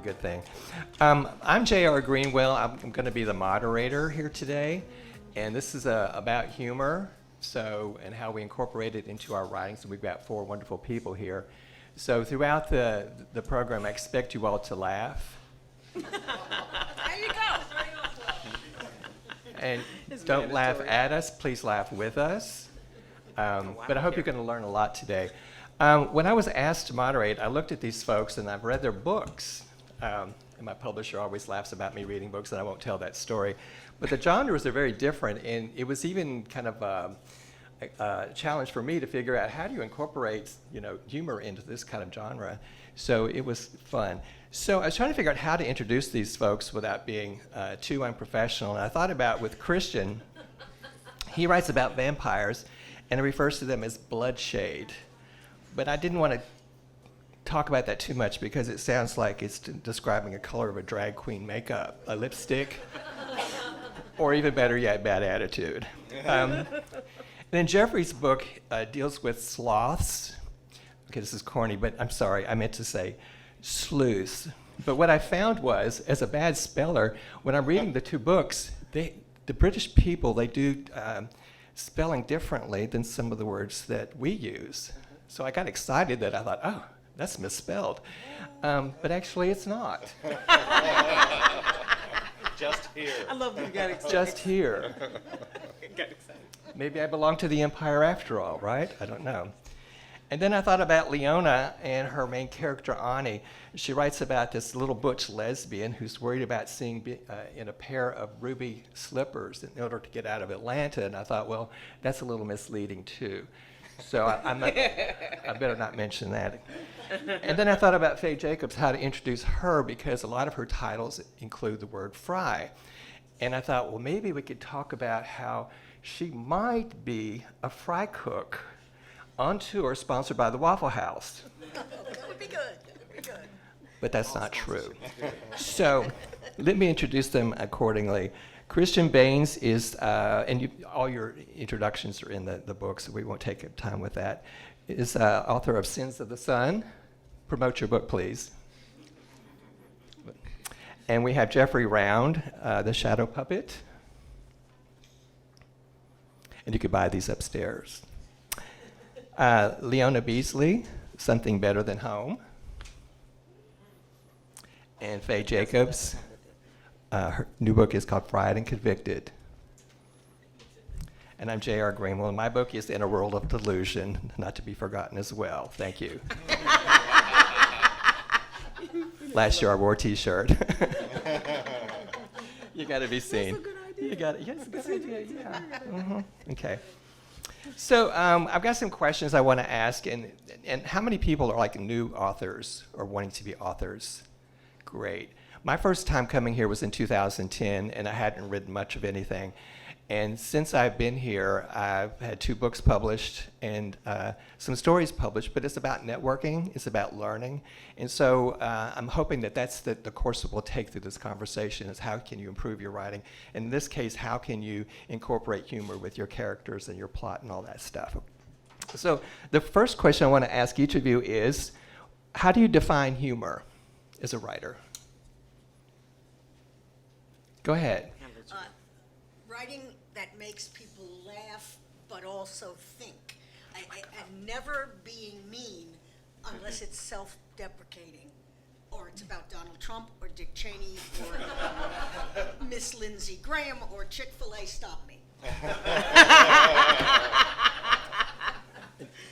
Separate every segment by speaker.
Speaker 1: good thing. I'm J.R. Greenwell. I'm going to be the moderator here today, and this is about humor, and how we incorporate it into our writing. So we've got 4 wonderful people here. So throughout the program, I expect you all to laugh.
Speaker 2: There you go.
Speaker 1: And don't laugh at us, please laugh with us. But I hope you're going to learn a lot today. When I was asked to moderate, I looked at these folks and I've read their books. And my publisher always laughs about me reading books, and I won't tell that story. But the genres are very different, and it was even kind of a challenge for me to figure out how do you incorporate, humor into this kind of genre. So it was fun. So I was trying to figure out how to introduce these folks without being too unprofessional. And I thought about with Christian, he writes about vampires, and he refers to them as bloodshade. But I didn't want to talk about that too much because it sounds like it's describing a color of a drag queen makeup, a lipstick, or even better yet, bad attitude. And then Jeffrey's book deals with sloths. Okay, this is corny, but I'm sorry, I meant to say sleuths. But what I found was, as a bad speller, when I'm reading the 2 books, the British people, they do spelling differently than some of the words that we use. So I got excited that I thought, oh, that's misspelled. But actually, it's not.
Speaker 3: Just here.
Speaker 2: I love that you got excited.
Speaker 1: Just here.
Speaker 2: Got excited.
Speaker 1: Maybe I belong to the empire after all, right? I don't know. And then I thought about Leona and her main character, Ani. She writes about this little butch lesbian who's worried about seeing in a pair of ruby slippers in order to get out of Atlanta. And I thought, well, that's a little misleading, too. So I better not mention that. And then I thought about Fay Jacobs, how to introduce her, because a lot of her titles include the word fry. And I thought, well, maybe we could talk about how she might be a fry cook on tour sponsored by the Waffle House.
Speaker 2: That would be good. That would be good.
Speaker 1: But that's not true. So let me introduce them accordingly. Christian Baines is, all your introductions are in the book, so we won't take time with that, is author of Sins of the Sun. Promote your book, please. And we have Jeffrey Round, The Shadow Puppet. And you could buy these upstairs. Leona Beasley, Something Better Than Home. And Fay Jacobs. Her new book is called Fried and Convicted. And I'm J.R. Greenwell, and my book is In a Whirl of Delusion, not to be forgotten as well. Thank you. Last year I wore a T-shirt. You got to be seen.
Speaker 2: That's a good idea.
Speaker 1: You got it. Yes, a good idea. Yeah. Okay. So I've got some questions I want to ask, and how many people are like new authors or wanting to be authors? Great. My first time coming here was in 2010, and I hadn't written much of anything. And since I've been here, I've had 2 books published and some stories published, but it's about networking, it's about learning. And so I'm hoping that that's the course that we'll take through this conversation, is how can you improve your writing? In this case, how can you incorporate humor with your characters and your plot and all that stuff? So the first question I want to ask each of you is, how do you define humor as a writer? Go ahead.
Speaker 4: Writing that makes people laugh, but also think. And never being mean unless it's self-deprecating, or it's about Donald Trump, or Dick Cheney, or Miss Lindsey Graham, or Chick-fil-A, stop me.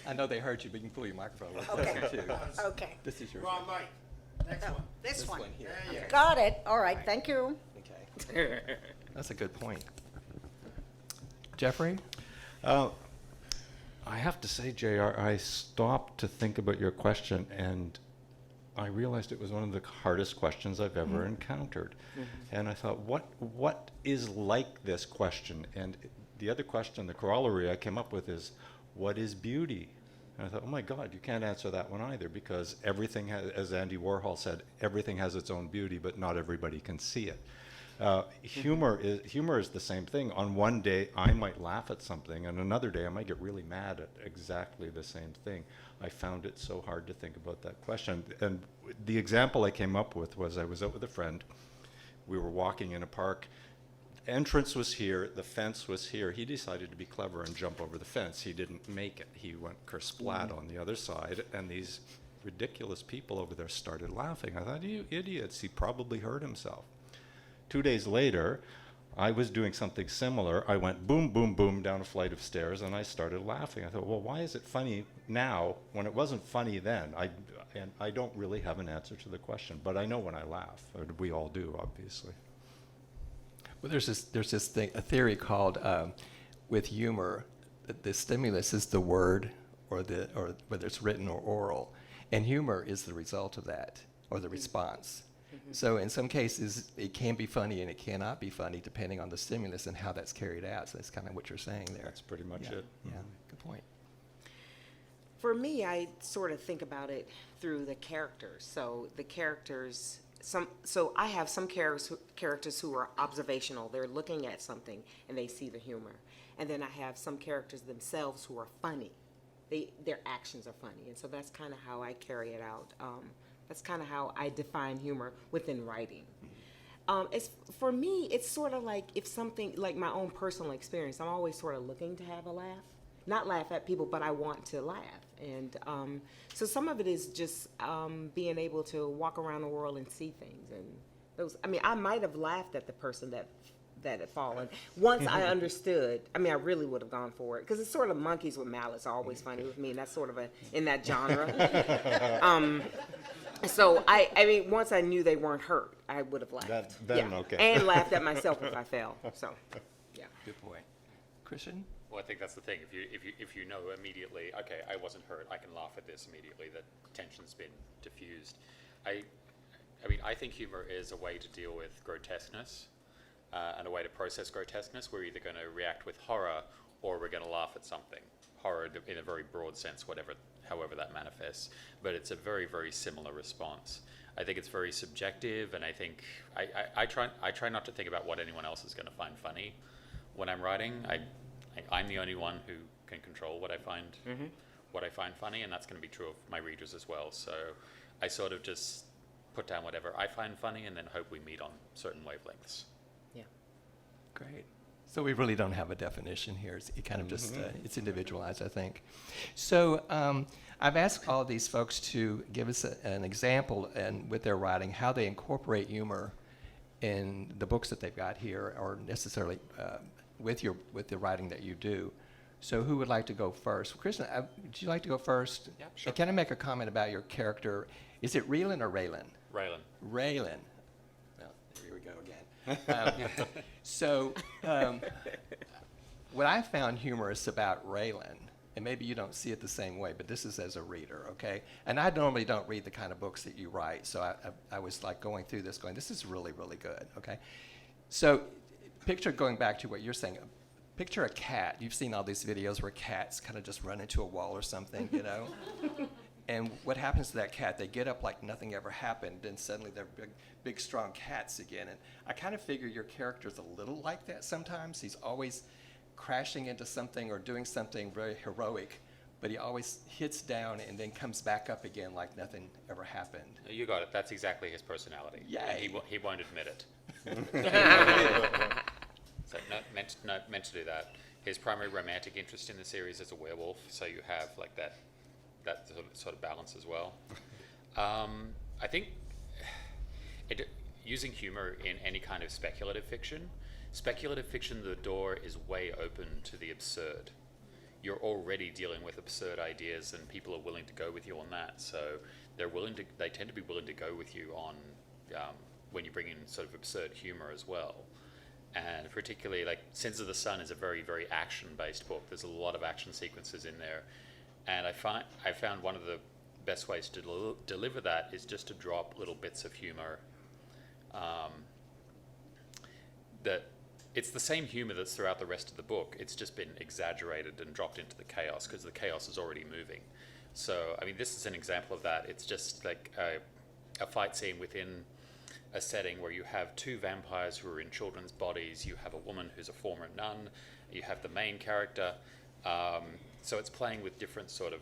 Speaker 1: I know they heard you, but you can pull your microphone up
Speaker 4: Okay.
Speaker 1: closer, too.
Speaker 4: Okay.
Speaker 1: This is your
Speaker 3: Wrong mic. Next
Speaker 4: Oh,
Speaker 3: one.
Speaker 4: this one.
Speaker 1: here.
Speaker 3: There you go.
Speaker 4: Got it. All right, thank you.
Speaker 1: Okay. That's a good point. Jeffrey?
Speaker 5: I have to say, JR, I stopped to think about your question, and I realized it was one of the hardest questions I've ever encountered. And I thought, what is like this question? And the other question, the corollary I came up with is, what is beauty? And I thought, oh my God, you can't answer that one either, because everything has, as Andy Warhol said, everything has its own beauty, but not everybody can see it. Humor is the same thing. On one day, I might laugh at something, and another day, I might get really mad at exactly the same thing. I found it so hard to think about that question. And the example I came up with was I was out with a friend. We were walking in a park. Entrance was here, the fence was here. He decided to be clever and jump over the fence. He didn't make it. He went kersplat on the other side, and these ridiculous people over there started laughing. I thought, you idiots, he probably hurt himself. 2 days later, I was doing something similar. I went boom, boom, boom down a flight of stairs, and I started laughing. I thought, well, why is it funny now when it wasn't funny then? And I don't really have an answer to the question, but I know when I laugh. We all do, obviously.
Speaker 1: Well, there's this thing, a theory called with humor, the stimulus is the word or whether it's written or oral, and humor is the result of that or the response. Mm-hmm. So in some cases, it can be funny and it cannot be funny depending on the stimulus and how that's carried out. So that's kind of what you're saying there.
Speaker 5: That's pretty much it.
Speaker 1: Yeah, good point.
Speaker 6: For me, I sort of think about it through the characters. So the characters, so I have some characters who are observational. They're looking at something and they see the humor. And then I have some characters themselves who are funny. Their actions are funny. And so that's kind of how I carry it out. That's kind of how I define humor within writing. For me, it's sort of like if something, like my own personal experience, I'm always sort of looking to have a laugh. Not laugh at people, but I want to laugh. And so some of it is just being able to walk around the world and see things. And those, I mean, I might have laughed at the person that had fallen. Once I understood, I mean, I really would have gone for it. Because it's sort of monkeys with malice are always funny with me. And that's sort of in that genre. So I mean, once I knew they weren't hurt, I would have laughed.
Speaker 5: Then okay.
Speaker 6: And laughed at myself if I fell. So, yeah.
Speaker 1: Good point. Christian?
Speaker 3: Well, I think that's the thing. If you know immediately, okay, I wasn't hurt, I can laugh at this immediately. That tension's been diffused. I mean, I think humor is a way to deal with grotesqueness and a way to process grotesqueness. We're either going to react with horror or we're going to laugh at something. Horror in a very broad sense, however that manifests. But it's a very, very similar response. I think it's very subjective, and I think I try not to think about what anyone else is going to find funny when I'm writing. I'm the only one who can control what I find funny, and that's going to be true of my readers as well. So I sort of just put down whatever I find funny and then hope we meet on certain wavelengths.
Speaker 6: Yeah.
Speaker 1: Great. So we really don't have a definition here. It kind of just, it's individualized, I think. So I've asked all these folks to give us an example and with their writing, how they incorporate humor in the books that they've got here, or necessarily with the writing that you do. So who would like to go first? Kristen, would you like to go first?
Speaker 3: Yeah, sure.
Speaker 1: And can I make a comment about your character? Is it Raylan or Raylan?
Speaker 3: Raylan.
Speaker 1: Raylan. Well, here we go again. What I found humorous about Raylan, and maybe you don't see it the same way, but this is as a reader, okay? And I normally don't read the kind of books that you write, so I was like going through this going, this is really, really good, okay? So picture, going back to what you're saying, picture a cat. You've seen all these videos where cats kind of just run into a wall or something, you know? And what happens to that cat? They get up like nothing ever happened, and suddenly they're big, strong cats again. And I kind of figure your character's a little like that sometimes. He's always crashing into something or doing something very heroic, but he always hits down and then comes back up again like nothing ever happened.
Speaker 3: You got it. That's exactly his personality.
Speaker 1: Yay.
Speaker 3: He won't admit it. So not meant to do that. His primary romantic interest in the series is a werewolf, so you have like that sort of balance as well. I think using humor in any kind of speculative fiction, the door is way open to the absurd. You're already dealing with absurd ideas, and people are willing to go with you on that. So they tend to be willing to go with you on when you bring in sort of absurd humor as well. And particularly, like, Sins of the Sun is a very, very action-based book. There's a lot of action sequences in there. And I found one of the best ways to deliver that is just to drop little bits of humor. That it's the same humor that's throughout the rest of the book. It's just been exaggerated and dropped into the chaos because the chaos is already moving. So, I mean, this is an example of that. It's just like a fight scene within a setting where you have two vampires who are in children's bodies, you have a woman who's a former nun, you have the main character. So it's playing with different sort of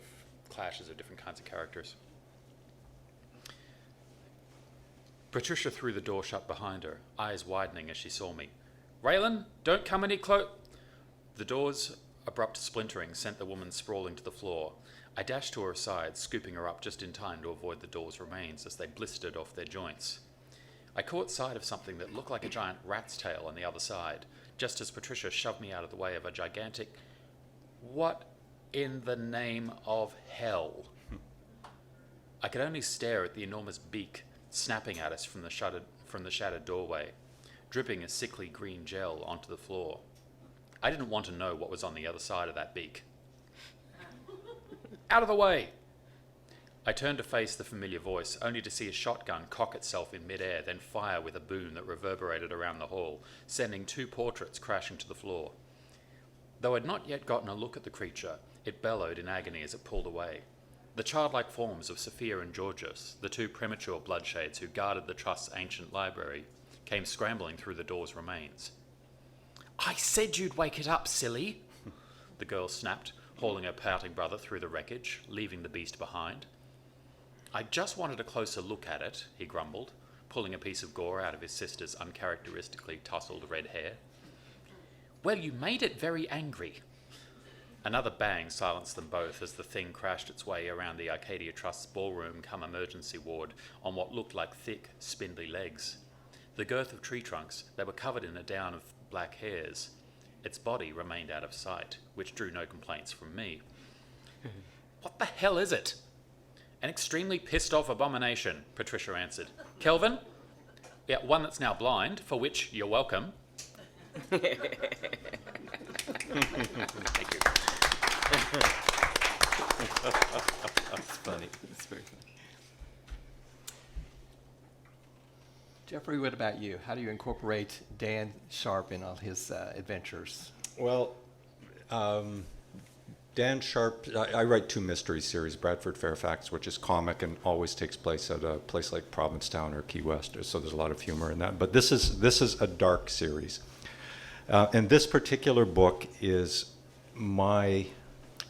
Speaker 3: clashes of different kinds of characters. Patricia threw the door shut behind her, eyes widening as she saw me. Raylan, don't come any close. The door's abrupt splintering sent the woman sprawling to the floor. I dashed to her side, scooping her up just in time to avoid the door's remains as they blistered off their joints. I caught sight of something that looked like a giant rat's tail on the other side, just as Patricia shoved me out of the way of a gigantic... What in the name of hell? I could only stare at the enormous beak snapping at us from the shattered doorway, dripping a sickly green gel onto the floor. I didn't want to know what was on the other side of that beak. Out of the way! I turned to face the familiar voice, only to see a shotgun cock itself in midair, then fire with a boom that reverberated around the hall, sending two portraits crashing to the floor. Though I'd not yet gotten a look at the creature, it bellowed in agony as it pulled away. The childlike forms of Sophia and Georgios, the two premature bloodshades who guarded the Trust's ancient library, came scrambling through the door's remains. I said you'd wake it up, silly, the girl snapped, hauling her pouting brother through the wreckage, leaving the beast behind. I just wanted a closer look at it, he grumbled, pulling a piece of gore out of his sister's uncharacteristically tousled red hair. Well, you made it very angry. Another bang silenced them both as the thing crashed its way around the Arcadia Trust's ballroom come emergency ward on what looked like thick, spindly legs. The girth of tree trunks, they were covered in a down of black hairs. Its body remained out of sight, which drew no complaints from me. What the hell is it? An extremely pissed-off abomination, Patricia answered. Kelvin? Yeah, one that's now blind, for which you're welcome. Thank you.
Speaker 1: It's funny. It's very funny. Jeffrey, what about you? How do you incorporate Dan Sharp in all his adventures?
Speaker 5: Well, Dan Sharp, I write two mystery series, Bradford Fairfax, which is comic and always takes place at a place like Provincetown or Key West, so there's a lot of humor in that. But this is a dark series. And this particular book is my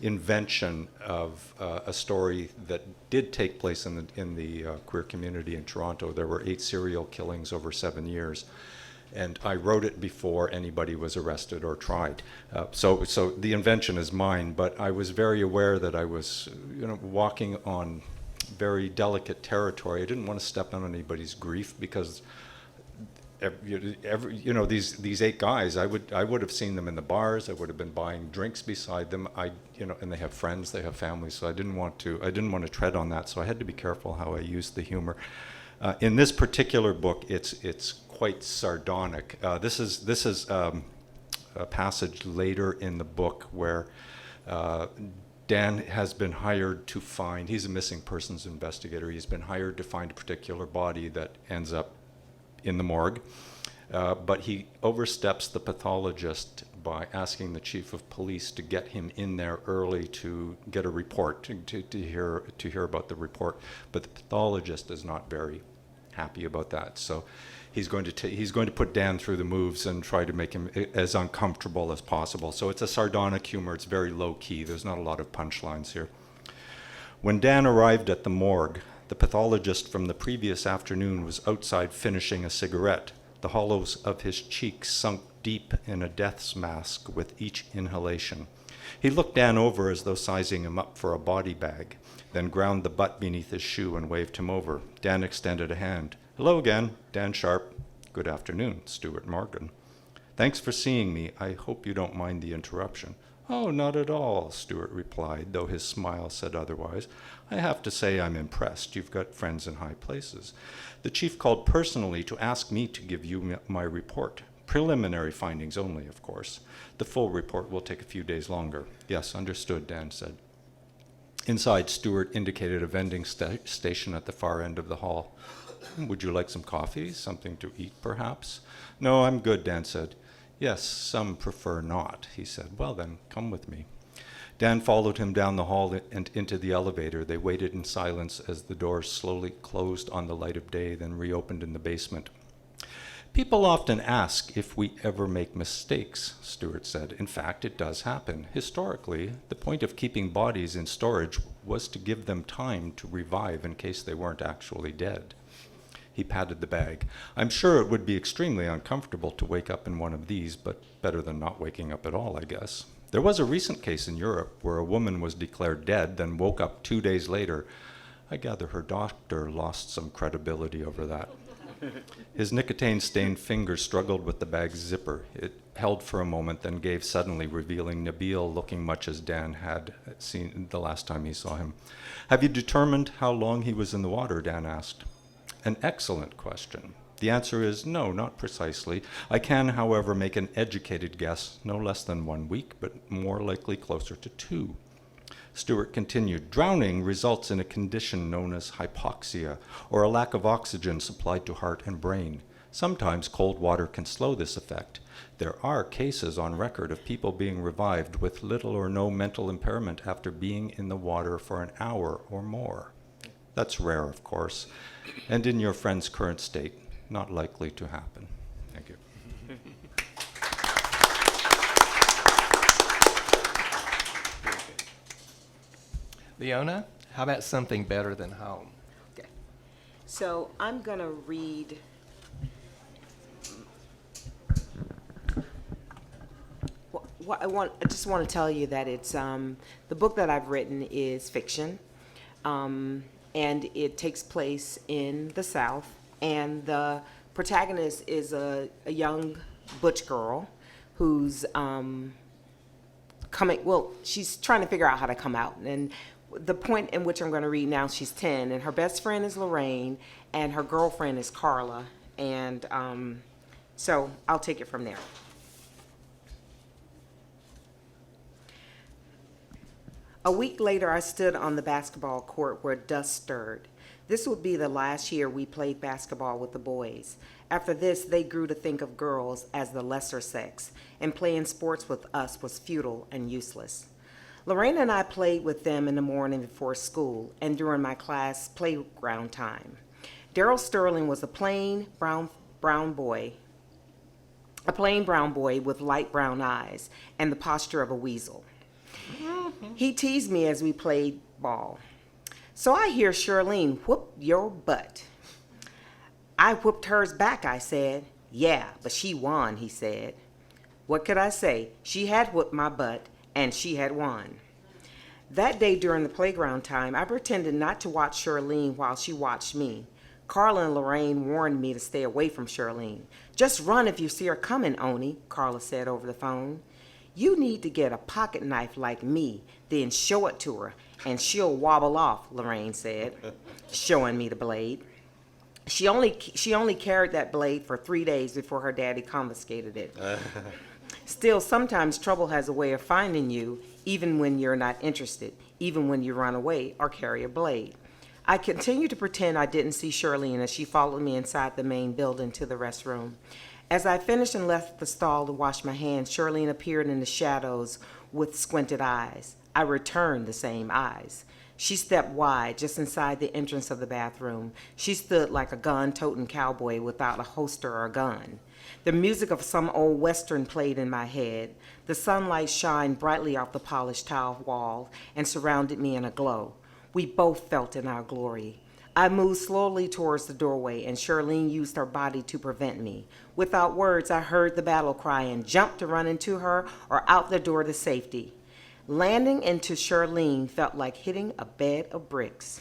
Speaker 5: invention of a story that did take place in the queer community in Toronto. There were 8 serial killings over 7 years. And I wrote it before anybody was arrested or tried. So the invention is mine, but I was very aware that I was, walking on very delicate territory. I didn't want to step on anybody's grief because, these 8 guys, I would have seen them in the bars. I would have been buying drinks beside them. And they have friends, they have families. So I didn't want to tread on that. So I had to be careful how I used the humor. In this particular book, it's quite sardonic. This is a passage later in the book where Dan has been hired to find, he's a missing persons investigator, he's been hired to find a particular body that ends up in the morgue, but he oversteps the pathologist by asking the chief of police to get him in there early to get a report, to hear about the report, but the pathologist is not very happy about that. So he's going to put Dan through the moves and try to make him as uncomfortable as possible. So it's a sardonic humor. It's very low key. There's not a lot of punchlines here. When Dan arrived at the morgue, the pathologist from the previous afternoon was outside finishing a cigarette. The hollows of his cheeks sunk deep in a death's mask with each inhalation. He looked Dan over as though sizing him up for a body bag, then ground the butt beneath his shoe and waved him over. Dan extended a hand. Hello again, Dan Sharp. Good afternoon, Stuart Morgan. Thanks for seeing me. I hope you don't mind the interruption. Oh, not at all, Stuart replied, though his smile said otherwise. I have to say I'm impressed. You've got friends in high places. The chief called personally to ask me to give you my report. Preliminary findings only, of course. The full report will take a few days longer. Yes, understood, Dan said. Inside, Stuart indicated a vending station at the far end of the hall. Would you like some coffee? Something to eat, perhaps? No, I'm good, Dan said. Yes, some prefer not, he said. Well then, come with me. Dan followed him down the hall and into the elevator. They waited in silence as the doors slowly closed on the light of day, then reopened in the basement. People often ask if we ever make mistakes, Stewart said. In fact, it does happen. Historically, the point of keeping bodies in storage was to give them time to revive in case they weren't actually dead. He patted the bag. I'm sure it would be extremely uncomfortable to wake up in one of these, but better than not waking up at all, I guess. There was a recent case in Europe where a woman was declared dead, then woke up 2 days later. I gather her doctor lost some credibility over that. His nicotine-stained fingers struggled with the bag's zipper. It held for a moment, then gave suddenly, revealing Nabil looking much as Dan had seen the last time he saw him. Have you determined how long he was in the water? Dan asked. An excellent question. The answer is no, not precisely. I can, however, make an educated guess, no less than 1 week, but more likely closer to 2. Stewart continued, drowning results in a condition known as hypoxia, or a lack of oxygen supplied to heart and brain. Sometimes cold water can slow this effect. There are cases on record of people being revived with little or no mental impairment after being in the water for an hour or more. That's rare, of course, and in your friend's current state, not likely to happen. Thank you.
Speaker 1: Leona, how about something better than home?
Speaker 6: Okay. So I'm going to read I just want to tell you that it's the book that I've written is fiction, and it takes place in the South, and the protagonist is a young butch girl who's she's trying to figure out how to come out. And the point in which I'm going to read now, she's 10, and her best friend is Lorraine, and her girlfriend is Carla, and so I'll take it from there. A week later, I stood on the basketball court where dust stirred. This would be the last year we played basketball with the boys. After this, they grew to think of girls as the lesser sex, and playing sports with us was futile and useless. Lorraine and I played with them in the morning before school and during my class playground time. Daryl Sterling was a plain brown boy with light brown eyes and the posture of a weasel. He teased me as we played ball. So I hear Charlene whoop your butt. I whooped hers back, I said. Yeah, but she won, he said. What could I say? She had whooped my butt, and she had won. That day during the playground time, I pretended not to watch Charlene while she watched me. Carla and Lorraine warned me to stay away from Charlene. Just run if you see her coming, Oni, Carla said over the phone. You need to get a pocket knife like me, then show it to her, and she'll wobble off, Lorraine said, showing me the blade. She only carried that blade for 3 days before her daddy confiscated it. Still, sometimes trouble has a way of finding you, even when you're not interested, even when you run away or carry a blade. I continued to pretend I didn't see Charlene as she followed me inside the main building to the restroom. As I finished and left the stall to wash my hands, Charlene appeared in the shadows with squinted eyes. I returned the same eyes. She stepped wide just inside the entrance of the bathroom. She stood like a gun-toting cowboy without a holster or a gun. The music of some old western played in my head. The sunlight shined brightly off the polished tile wall and surrounded me in a glow. We both felt in our glory. I moved slowly towards the doorway, and Charlene used her body to prevent me. Without words, I heard the battle cry and jumped to run into her or out the door to safety. Landing into Charlene felt like hitting a bed of bricks.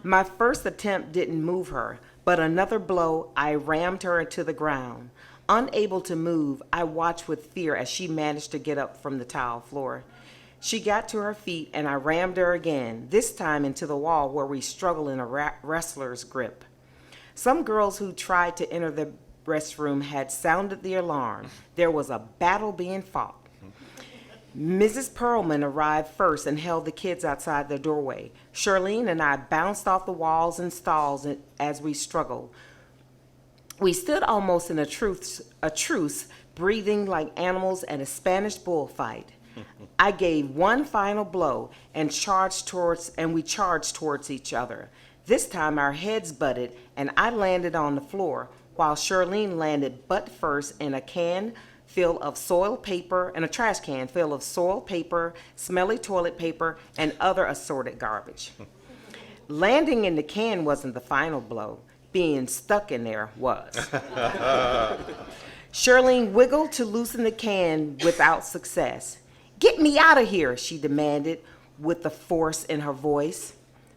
Speaker 6: My first attempt didn't move her, but another blow, I rammed her into the ground. Unable to move, I watched with fear as she managed to get up from the tile floor. She got to her feet, and I rammed her again, this time into the wall where we struggled in a wrestler's grip. Some girls who tried to enter the restroom had sounded the alarm. There was a battle being fought. Mrs. Perlman arrived first and held the kids outside the doorway. Charlene and I bounced off the walls and stalls as we struggled. We stood almost in a truce, breathing like animals at a Spanish bullfight. I gave one final blow and we charged towards each other. This time our heads butted and I landed on the floor while Charlene landed butt first in a trash can filled of soiled paper, smelly toilet paper, and other assorted garbage. Landing in the can wasn't the final blow. Being stuck in there was. Charlene wiggled to loosen the can without success. "Get me out of here," she demanded with the force in her voice.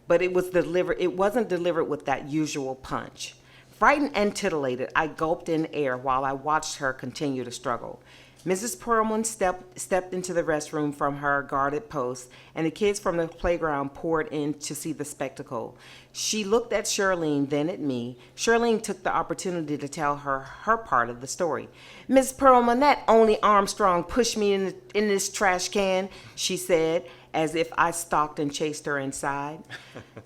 Speaker 6: But it wasn't delivered with that usual punch. Frightened and titillated, I gulped in air while I watched her continue to struggle. Mrs. Perlman stepped into the restroom from her guarded post, and the kids from the playground poured in to see the spectacle. She looked at Charlene, then at me. Charlene took the opportunity to tell her part of the story. "Miss Perlman, that only Armstrong pushed me in this trash can," she said, as if I stalked and chased her inside.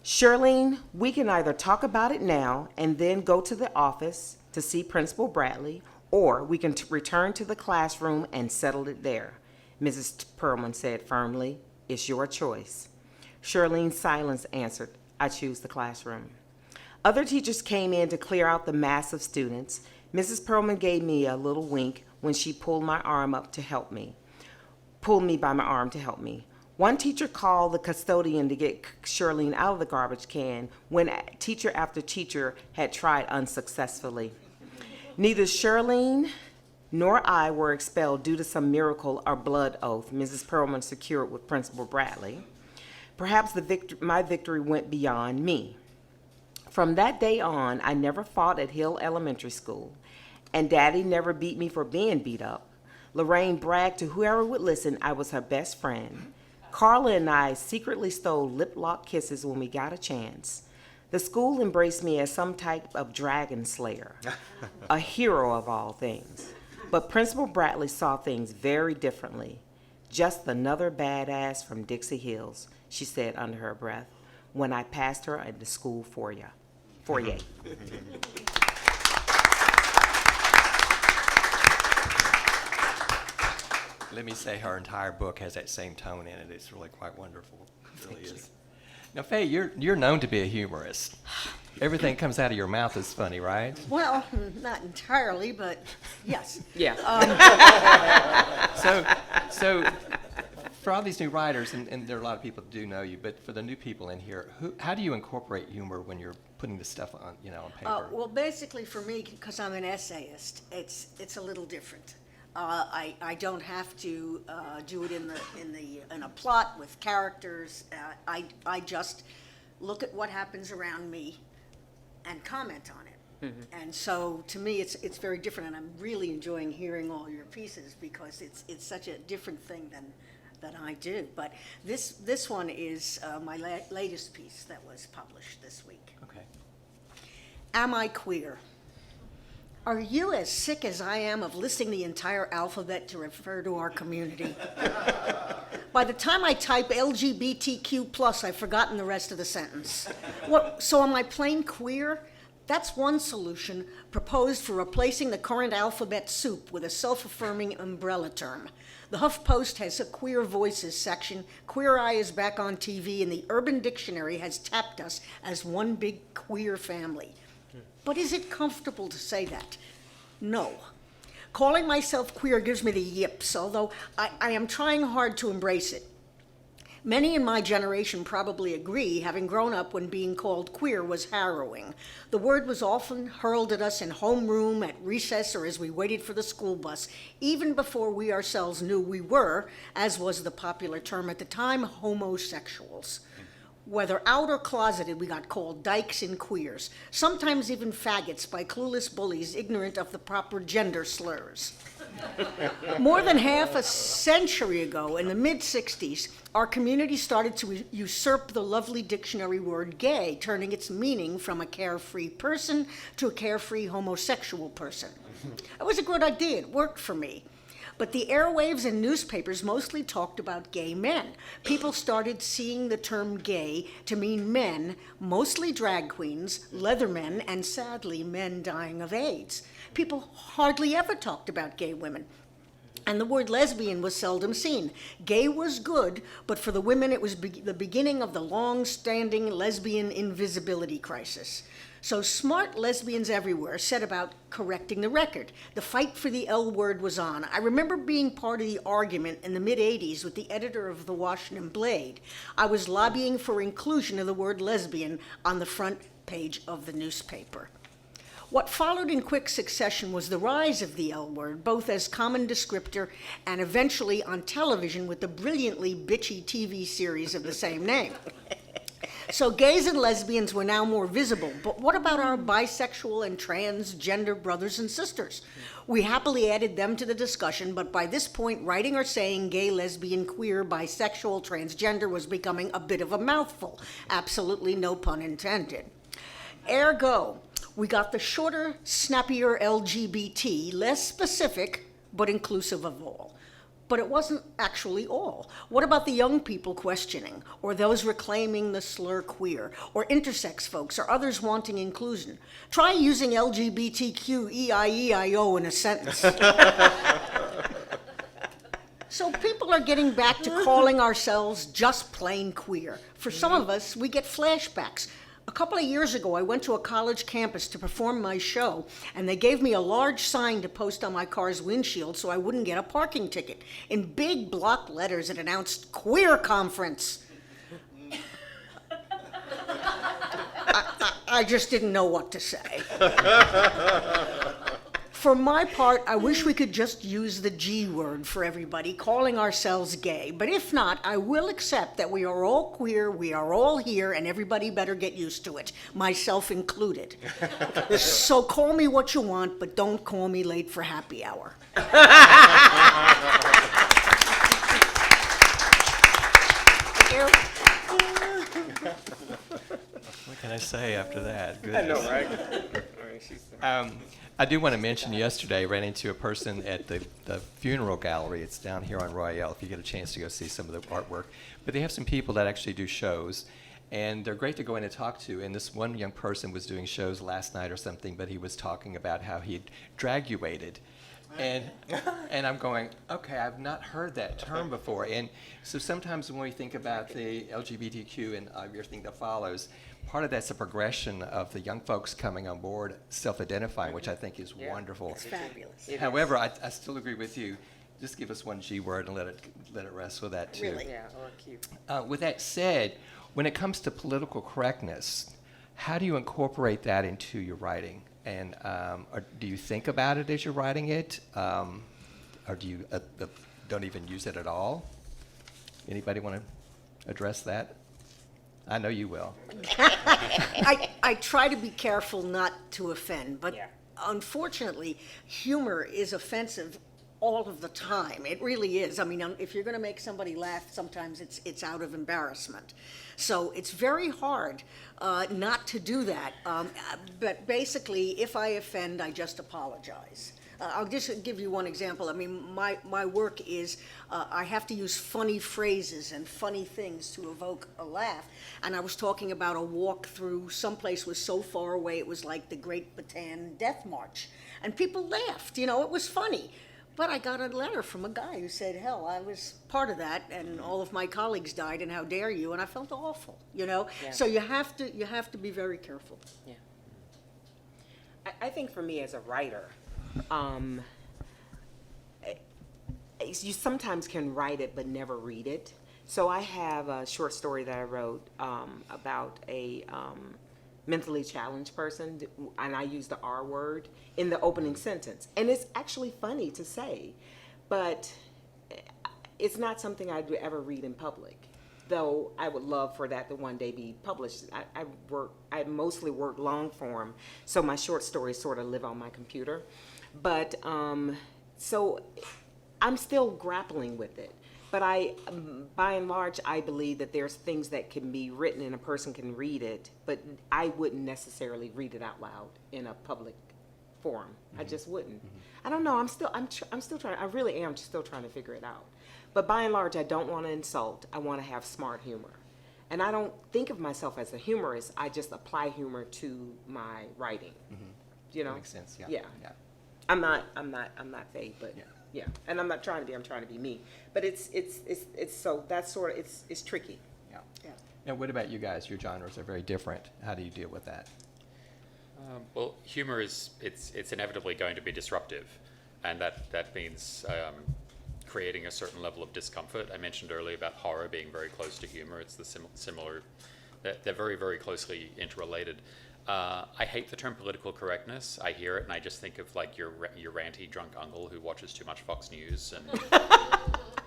Speaker 6: "Charlene, we can either talk about it now and then go to the office to see Principal Bradley, or we can return to the classroom and settle it there," Mrs. Perlman said firmly. "It's your choice." Charlene's silence answered, "I choose the classroom." Other teachers came in to clear out the mass of students. Mrs. Perlman gave me a little wink when she pulled me by my arm to help me. One teacher called the custodian to get Charlene out of the garbage can when teacher after teacher had tried unsuccessfully. Neither Charlene nor I were expelled due to some miracle or blood oath Mrs. Perlman secured with Principal Bradley. Perhaps my victory went beyond me. From that day on, I never fought at Hill Elementary School, and Daddy never beat me for being beat up. Lorraine bragged to whoever would listen I was her best friend. Carla and I secretly stole lip-lock kisses when we got a chance. The school embraced me as some type of dragon slayer, a hero of all things. But Principal Bradley saw things very differently. "Just another badass from Dixie Hills," she said under her breath, when I passed her in the school foyer.
Speaker 1: Let me say her entire book has that same tone in it. It's really quite wonderful. It really is. Now, Fay, you're known to be a humorist. Everything comes out of your mouth is funny, right?
Speaker 4: Well, not entirely, but yes.
Speaker 6: Yeah.
Speaker 1: So for all these new writers, and there are a lot of people that do know you, but for the new people in here, how do you incorporate humor when you're putting this stuff on, on paper?
Speaker 4: Well, basically for me, because I'm an essayist, it's a little different. I don't have to do it in a plot with characters. I just look at what happens around me and comment on it. Mm-hmm. And so to me, it's very different, and I'm really enjoying hearing all your pieces because it's such a different thing than I do. But this one is my latest piece that was published this week.
Speaker 1: Okay.
Speaker 4: Am I queer? Are you as sick as I am of listing the entire alphabet to refer to our community? By the time I type LGBTQ+, I've forgotten the rest of the sentence. So am I plain queer? That's one solution proposed for replacing the current alphabet soup with a self-affirming umbrella term. The HuffPost has a queer voices section, Queer Eye is back on TV, and the Urban Dictionary has tapped us as one big queer family. But is it comfortable to say that? No. Calling myself queer gives me the yips, although I am trying hard to embrace it. Many in my generation probably agree, having grown up when being called queer was harrowing. The word was often hurled at us in homeroom, at recess, or as we waited for the school bus, even before we ourselves knew we were, as was the popular term at the time, homosexuals. Whether out or closeted, we got called dykes and queers, sometimes even faggots by clueless bullies ignorant of the proper gender slurs. More than half a century ago, in the mid-'60s, our community started to usurp the lovely dictionary word gay, turning its meaning from a carefree person to a carefree homosexual person. It was a good idea, it worked for me. But the airwaves and newspapers mostly talked about gay men. People started seeing the term gay to mean men, mostly drag queens, leathermen, and sadly, men dying of AIDS. People hardly ever talked about gay women. and the word lesbian was seldom seen. Gay was good, but for the women it was the beginning of the long-standing lesbian invisibility crisis. So smart lesbians everywhere set about correcting the record. The fight for the L word was on. I remember being part of the argument in the mid-'80s with the editor of the Washington Blade. I was lobbying for inclusion of the word lesbian on the front page of the newspaper. What followed in quick succession was the rise of the L word, both as common descriptor and eventually on television with the brilliantly bitchy TV series of the same name. So gays and lesbians were now more visible, but what about our bisexual and transgender brothers and sisters? We happily added them to the discussion, but by this point, writing or saying gay, lesbian, queer, bisexual, transgender was becoming a bit of a mouthful. Absolutely no pun intended. Ergo, we got the shorter, snappier LGBT, less specific, but inclusive of all. But it wasn't actually all. What about the young people questioning, or those reclaiming the slur queer, or intersex folks, or others wanting inclusion? Try using LGBTQEIEIO in a sentence. So people are getting back to calling ourselves just plain queer. For some of us, we get flashbacks. A couple of years ago, I went to a college campus to perform my show, and they gave me a large sign to post on my car's windshield so I wouldn't get a parking ticket. In big block letters, it announced "Queer Conference." I just didn't know what to say. For my part, I wish we could just use the G word for everybody, calling ourselves gay. But if not, I will accept that we are all queer, we are all here, and everybody better get used to it, myself included. So call me what you want, but don't call me late for happy hour.
Speaker 1: What can I say after that?
Speaker 2: I know,
Speaker 1: Goodness.
Speaker 2: right? All right, she's
Speaker 1: I do want to mention yesterday, I ran into a person at the funeral gallery. It's down here on Royale if you get a chance to go see some of the artwork. But they have some people that actually do shows, and they're great to go in and talk to. And this one young person was doing shows last night or something, but he was talking about how he'd draguated. And I'm going, okay, I've not heard that term before. And so sometimes when we think about the LGBTQ and everything that follows, part of that's a progression of the young folks coming on board, self-identifying, which I think is wonderful.
Speaker 4: It's fabulous.
Speaker 1: However, I still agree with you. Just give us one G word and let it rest with that too.
Speaker 4: Really?
Speaker 2: Yeah, or cute.
Speaker 1: With that said, when it comes to political correctness, how do you incorporate that into your writing? And or do you think about it as you're writing it, or do you don't even use it at all? Anybody want to address that? I know you will.
Speaker 4: I try to be careful not to offend, but
Speaker 2: Yeah.
Speaker 4: unfortunately, humor is offensive all of the time. It really is. I mean, if you're going to make somebody laugh, sometimes it's out of embarrassment. So it's very hard not to do that. But basically, if I offend, I just apologize. I'll just give you one example. I mean, my work is I have to use funny phrases and funny things to evoke a laugh. And I was talking about a walk through someplace was so far away it was like the Great Bataan Death March. And people laughed, you know, it was funny. But I got a letter from a guy who said, hell, I was part of that, and all of my colleagues died, and how dare you? And I felt awful, you know?
Speaker 6: Yeah.
Speaker 4: So you have to be very careful.
Speaker 6: Yeah. I think for me as a writer, you sometimes can write it but never read it. So I have a short story that I wrote about a mentally challenged person, and I use the R word in the opening sentence. And it's actually funny to say, but it's not something I'd ever read in public. Though I would love for that to one day be published. I mostly work long form, so my short stories sort of live on my computer. But so I'm still grappling with it. But by and large, I believe that there's things that can be written and a person can read it, but I wouldn't necessarily read it out loud in a public forum. Mm-hmm. I just wouldn't. Mm-hmm. I don't know. I'm still trying. I really am still trying to figure it out. But by and large, I don't want to insult. I want to have smart humor, and I don't think of myself as a humorist. I just apply humor to my writing. Mm-hmm. You know,
Speaker 1: Makes sense. Yeah.
Speaker 6: Yeah.
Speaker 1: Yeah.
Speaker 6: I'm not Fay, but
Speaker 1: Yeah.
Speaker 6: Yeah, and I'm not trying to be. I'm trying to be me. But it's so that's sort of it's tricky.
Speaker 1: Yeah.
Speaker 4: Yeah.
Speaker 1: And what about you guys? Your genres are very different. How do you deal with that?
Speaker 3: Well, humor it's inevitably going to be disruptive, and that means creating a certain level of discomfort. I mentioned earlier about horror being very close to humor. It's the similar, they're very, very closely interrelated. I hate the term political correctness. I hear it and I just think of like your ranty drunk uncle who watches too much Fox News, and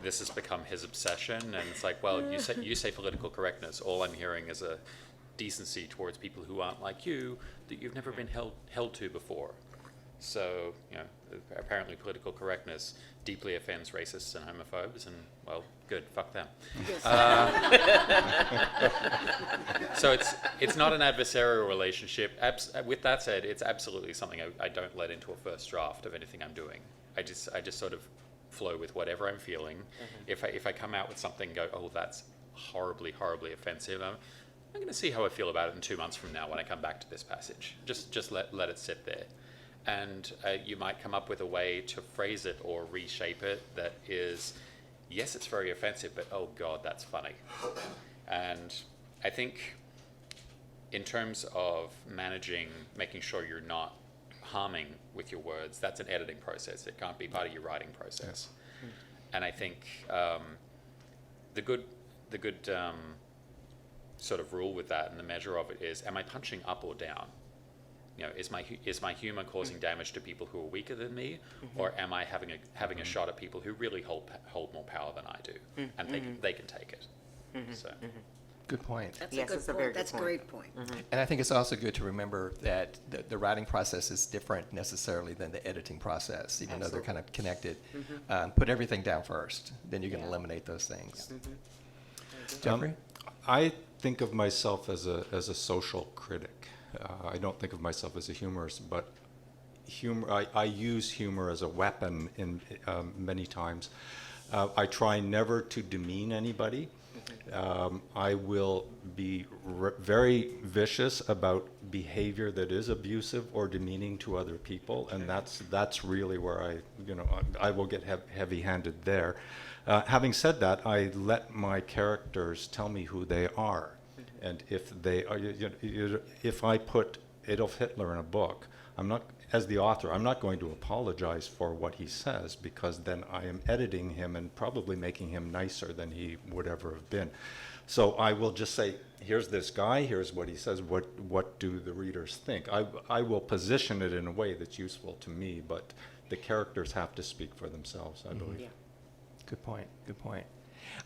Speaker 3: this has become his obsession. And it's like, well, you say political correctness. All I'm hearing is a decency towards people who aren't like you, that you've never been held to before. So, apparently political correctness deeply offends racists and homophobes, and, well, good, fuck them. So it's not an adversarial relationship. With that said, it's absolutely something I don't let into a first draft of anything I'm doing. I just sort of flow with whatever I'm feeling. Mm-hmm. If I come out with something and go, oh, that's horribly, horribly offensive, I'm going to see how I feel about it in 2 months from now when I come back to this passage. Just let it sit there. And you might come up with a way to phrase it or reshape it that is, yes, it's very offensive, but oh God, that's funny. And I think in terms of making sure you're not harming with your words, that's an editing process. It can't be part of your writing process. Yeah. And I think the good sort of rule with that and the measure of it is, am I punching up or down? Is my humor causing damage to people who are weaker than me, or am I having a shot at people who really hold more power than I do, and they can take it? So,
Speaker 1: good point.
Speaker 4: That's
Speaker 6: Yes,
Speaker 4: a
Speaker 6: that's a
Speaker 4: good
Speaker 6: very
Speaker 4: point.
Speaker 6: good
Speaker 4: That's a
Speaker 6: point.
Speaker 4: great point.
Speaker 1: And I think it's also good to remember that the writing process is different necessarily than the editing process, even though they're kind of connected. Put everything down first, then you can eliminate those things. Jeffrey?
Speaker 5: I think of myself as a social critic. I don't think of myself as a humorist, but I use humor as a weapon in many times. I try never to demean anybody. I will be very vicious about behavior that is abusive or demeaning to other people, and that's really where I will get heavy-handed there. Having said that, I let my characters tell me who they are. And if they are, if I put Adolf Hitler in a book, as the author, I'm not going to apologize for what he says, because then I am editing him and probably making him nicer than he would ever have been. So I will just say, here's this guy, here's what he says, what do the readers think? I will position it in a way that's useful to me, but the characters have to speak for themselves, I believe.
Speaker 6: Yeah.
Speaker 1: Good point.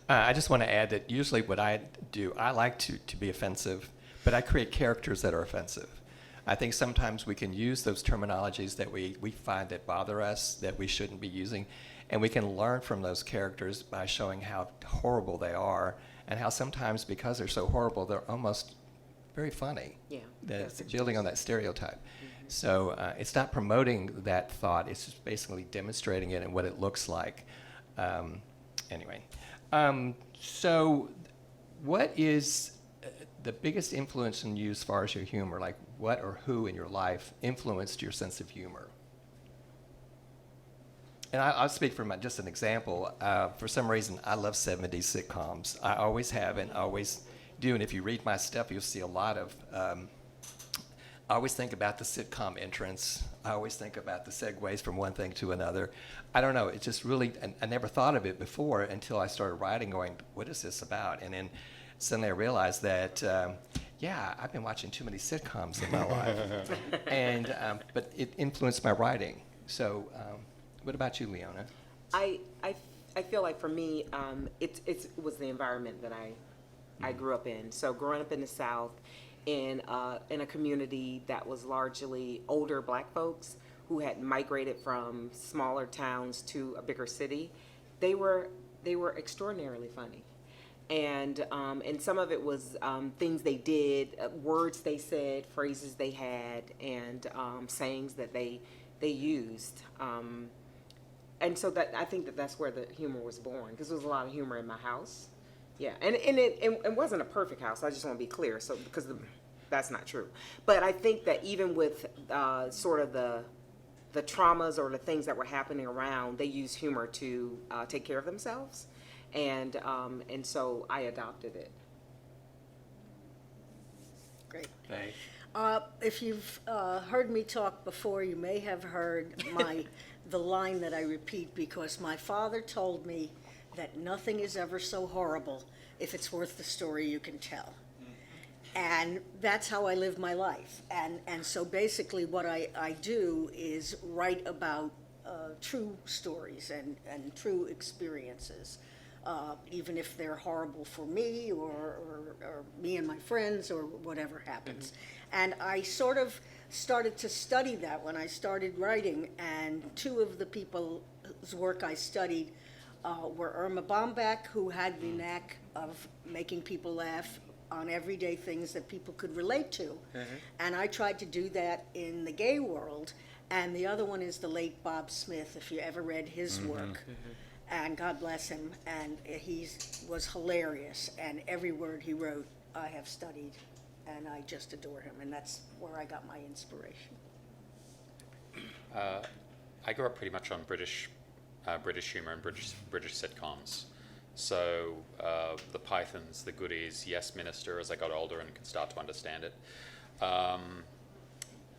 Speaker 1: I just want to add that usually what I do, I like to be offensive, but I create characters that are offensive. I think sometimes we can use those terminologies that we find that bother us, that we shouldn't be using, and we can learn from those characters by showing how horrible they are, and how sometimes because they're so horrible, they're almost very funny.
Speaker 6: Yeah.
Speaker 1: That's building on that stereotype. So it's not promoting that thought, it's just basically demonstrating it and what it looks like. Anyway. So what is the biggest influence in you as far as your humor? Like what or who in your life influenced your sense of humor? And I'll speak from just an example. For some reason, I love 70s sitcoms. I always have and always do. And if you read my stuff, you'll see a lot of, I always think about the sitcom entrance. I always think about the segues from one thing to another. I don't know, it's just really, I never thought of it before until I started writing going, what is this about? And then suddenly I realized that, I've been watching too many sitcoms in my life. And, but it influenced my writing. So what about you, Leona?
Speaker 6: I feel like for me, it was the environment that I grew up in. So growing up in the South, in a community that was largely older black folks who had migrated from smaller towns to a bigger city, they were extraordinarily funny. And some of it was things they did, words they said, phrases they had, and sayings that they used. And so that I think that's where the humor was born, because there was a lot of humor in my house. Yeah, and it wasn't a perfect house. I just want to be clear, so because that's not true. But I think that even with sort of the the traumas or the things that were happening around, they use humor to take care of themselves, and so I adopted it.
Speaker 4: Great.
Speaker 1: Thanks.
Speaker 4: If you've heard me talk before, you may have heard the line that I repeat, because my father told me that nothing is ever so horrible if it's worth the story you can tell. And that's how I live my life. And so basically what I do is write about true stories and true experiences, even if they're horrible for me or me and my friends or whatever happens. And I sort of started to study that when I started writing, and two of the people whose work I studied were Irma Bombeck, who had the knack of making people laugh on everyday things that people could relate to. And I tried to do that in the gay world. And the other one is the late Bob Smith, if you ever read his work. And God bless him. And he was hilarious. And every word he wrote, I have studied. And I just adore him. And that's where I got my inspiration.
Speaker 3: I grew up pretty much on British humour and British sitcoms. So the Pythons, the Goodies, Yes Minister, as I got older and could start to understand it.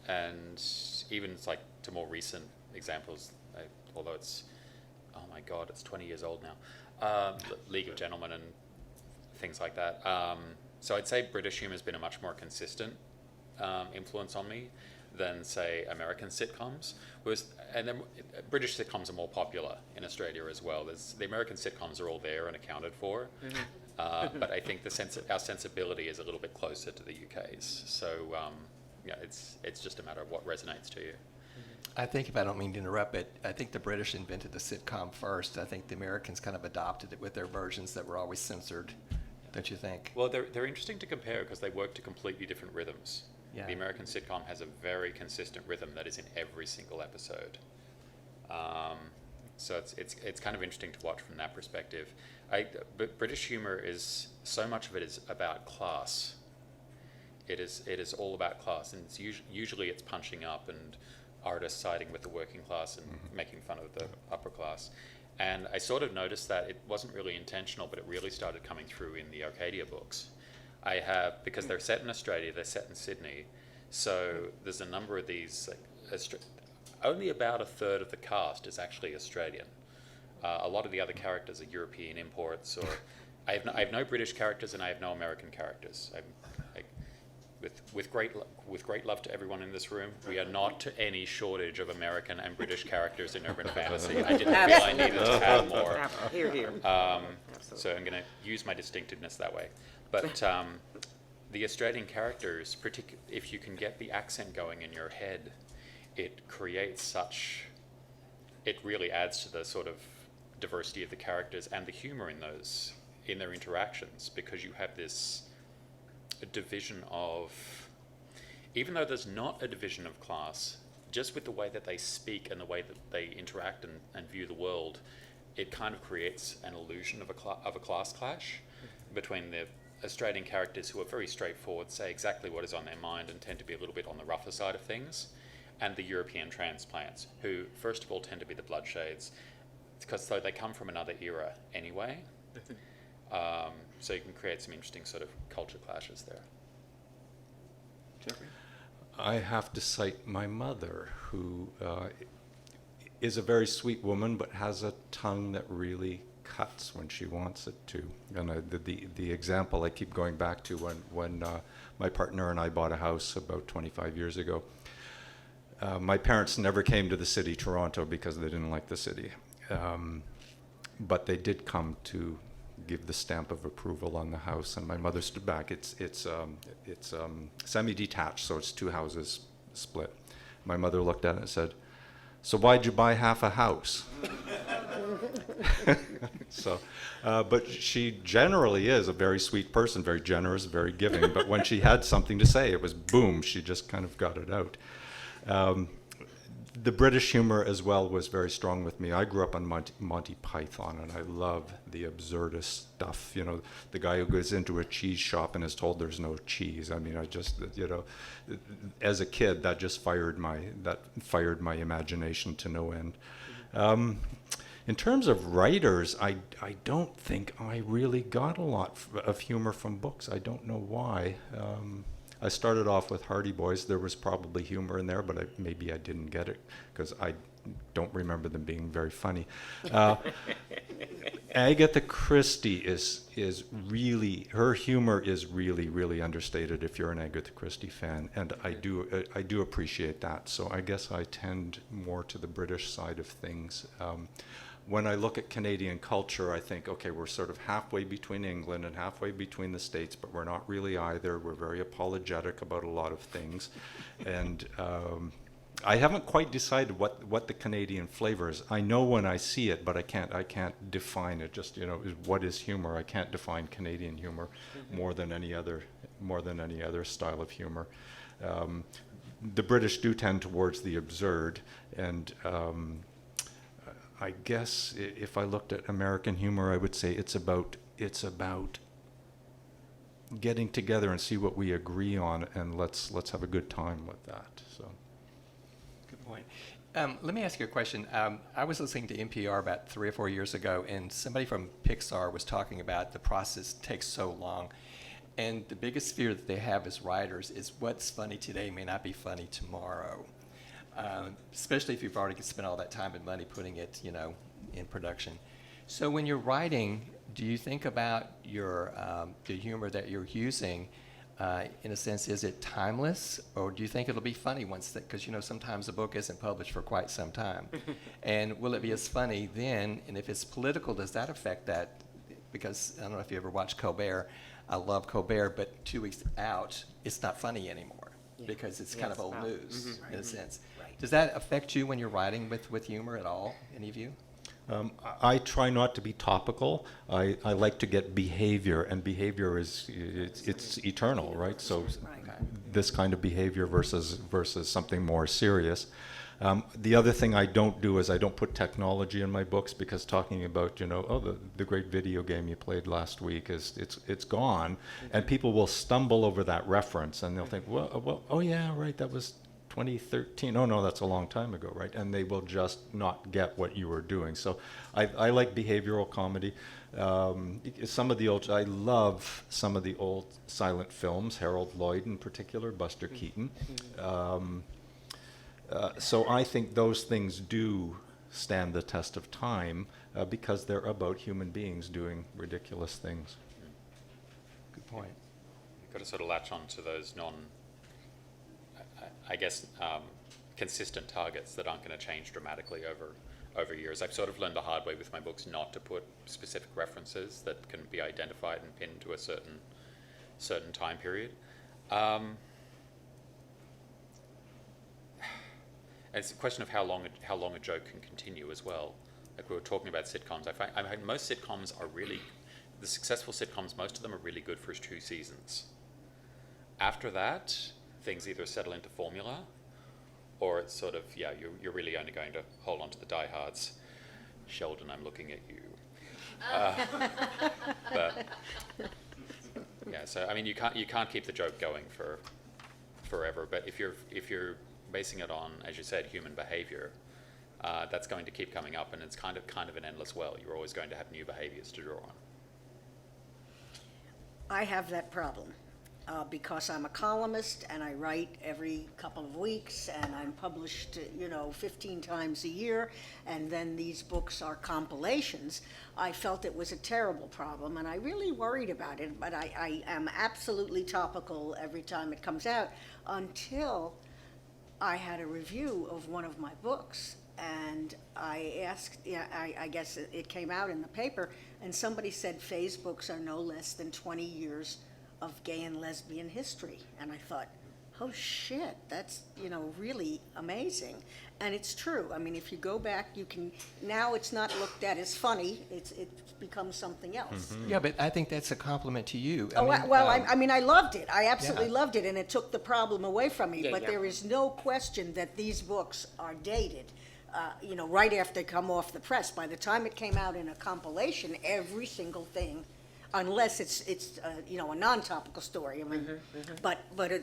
Speaker 3: And even it's like to more recent examples, although it's, oh my God, it's 20 years old now, League of Gentlemen and things like that. So I'd say British humour has been a much more consistent influence on me than, say, American sitcoms. And then British sitcoms are more popular in Australia as well. The American sitcoms are all there and accounted for, but I think our sensibility is a little bit closer to the UK's. So yeah, it's just a matter of what resonates to you.
Speaker 1: I think, if I don't mean to interrupt, but I think the British invented the sitcom first. I think the Americans kind of adopted it with their versions that were always censored. Don't you think?
Speaker 3: Well, they're interesting to compare because they work to completely different rhythms.
Speaker 1: Yeah.
Speaker 3: The American sitcom has a very consistent rhythm that is in every single episode. So it's kind of interesting to watch from that perspective. But British humour is, so much of it is about class. It is all about class, and it's usually it's punching up and artists siding with the working class and making fun of the upper class. And I sort of noticed that it wasn't really intentional, but it really started coming through in the Arcadia books. Because they're set in Australia, they're set in Sydney, so there's a number of these, only about a third of the cast is actually Australian. A lot of the other characters are European imports, or I have no British characters and I have no American characters. With great love to everyone in this room, we are not to any shortage of American and British characters in urban fantasy. I didn't feel I needed to add more.
Speaker 6: Here, here.
Speaker 3: So I'm going to use my distinctiveness that way. But the Australian characters, if you can get the accent going in your head, it creates it really adds to the sort of diversity of the characters and the humour in their interactions, because you have this division of, even though there's not a division of class, just with the way that they speak and the way that they interact and view the world, it kind of creates an illusion of a class clash between the Australian characters, who are very straightforward, say exactly what is on their mind and tend to be a little bit on the rougher side of things, and the European transplants, who first of all tend to be the bloodshades, because they come from another era anyway. So you can create some interesting sort of culture clashes there.
Speaker 1: Jeffrey?
Speaker 5: I have to cite my mother, who is a very sweet woman, but has a tongue that really cuts when she wants it to. And the example I keep going back to, when my partner and I bought a house about 25 years ago, my parents never came to the city, Toronto, because they didn't like the city. But they did come to give the stamp of approval on the house, and my mother stood back. It's semi-detached, so it's two houses split. My mother looked at it and said, "So why'd you buy half a house?" So, but she generally is a very sweet person, very generous, very giving. But when she had something to say, it was boom. She just kind of got it out. The British humor as well was very strong with me. I grew up on Monty Python, and I love the absurdist stuff. You know, the guy who goes into a cheese shop and is told there's no cheese. I mean, I just, you know, as a kid, that just fired my imagination to no end. In terms of writers, I don't think I really got a lot of humor from books. I don't know why. I started off with Hardy Boys. There was probably humor in there, but maybe I didn't get it because I don't remember them being very funny. Agatha Christie is really, her humor is really, really understated if you're an Agatha Christie fan, and I do appreciate that. So I guess I tend more to the British side of things. When I look at Canadian culture, I think, okay, we're sort of halfway between England and halfway between the States, but we're not really either. We're very apologetic about a lot of things. And I haven't quite decided what the Canadian flavor is. I know when I see it, but I can't define it. Just, you know, what is humor? I can't define Canadian humor more than any other style of humor. The British do tend towards the absurd, and I guess if I looked at American humor, I would say it's about getting together and see what we agree on, and let's have a good time with that. So,
Speaker 1: Good point. Let me ask you a question. I was listening to NPR about 3 or 4 years ago, and somebody from Pixar was talking about the process takes so long. And the biggest fear that they have as writers is what's funny today may not be funny tomorrow. Especially if you've already spent all that time and money putting it, you know, in production. So when you're writing, do you think about your the humor that you're using? In a sense, is it timeless, or do you think it'll be funny once that? Because, you know, sometimes a book isn't published for quite some time, and will it be as funny then? And if it's political, does that affect that? Because I don't know if you ever watched Colbert. I love Colbert, but 2 weeks out, it's not funny anymore because it's kind of old news in a sense. Does that affect you when you're writing with humor at all, any of you?
Speaker 5: I try not to be topical. I like to get behavior, and behavior it's eternal, right? So this kind of behavior versus something more serious. The other thing I don't do is I don't put technology in my books, because talking about, you know, oh, the great video game you played last week it's gone, and people will stumble over that reference, and they'll think, well, oh yeah, right, that was 2013. Oh no, that's a long time ago, right? And they will just not get what you were doing. So I like behavioral comedy. I love some of the old silent films, Harold Lloyd in particular, Buster Keaton. So I think those things do stand the test of time because they're about human beings doing ridiculous things.
Speaker 1: Good point.
Speaker 3: You've got to sort of latch on to those consistent targets that aren't going to change dramatically over years. I've sort of learned the hard way with my books not to put specific references that can be identified and pinned to a certain time period. It's a question of how long a joke can continue as well. Like we were talking about sitcoms. I find most sitcoms are really, the successful sitcoms, most of them are really good for 2 seasons. After that, things either settle into formula, or it's sort of, you're really only going to hold on to the diehards. Sheldon, I'm looking at you. But yeah, so I mean, you can't keep the joke going for forever. But if you're basing it on, as you said, human behavior, that's going to keep coming up, and it's kind of an endless well. You're always going to have new behaviors to draw on.
Speaker 4: I have that problem because I'm a columnist and I write every couple of weeks, and I'm published, 15 times a year, and then these books are compilations. I felt it was a terrible problem, and I really worried about it, but I am absolutely topical every time it comes out until I had a review of one of my books, and I asked, I guess it came out in the paper, and somebody said Fay's books are no less than 20 years of gay and lesbian history. And I thought, oh shit, that's, really amazing. And it's true. I mean, if you go back, you can, now it's not looked at as funny, it's become something else.
Speaker 1: Yeah, but I think that's a compliment to you.
Speaker 4: I mean, I loved it. I absolutely loved it, and it took the problem away from me.
Speaker 6: Yeah,
Speaker 4: But
Speaker 6: yeah.
Speaker 4: there is no question that these books are dated. Right after they come off the press. By the time it came out in a compilation, every single thing, unless it's a non-topical story. I mean, but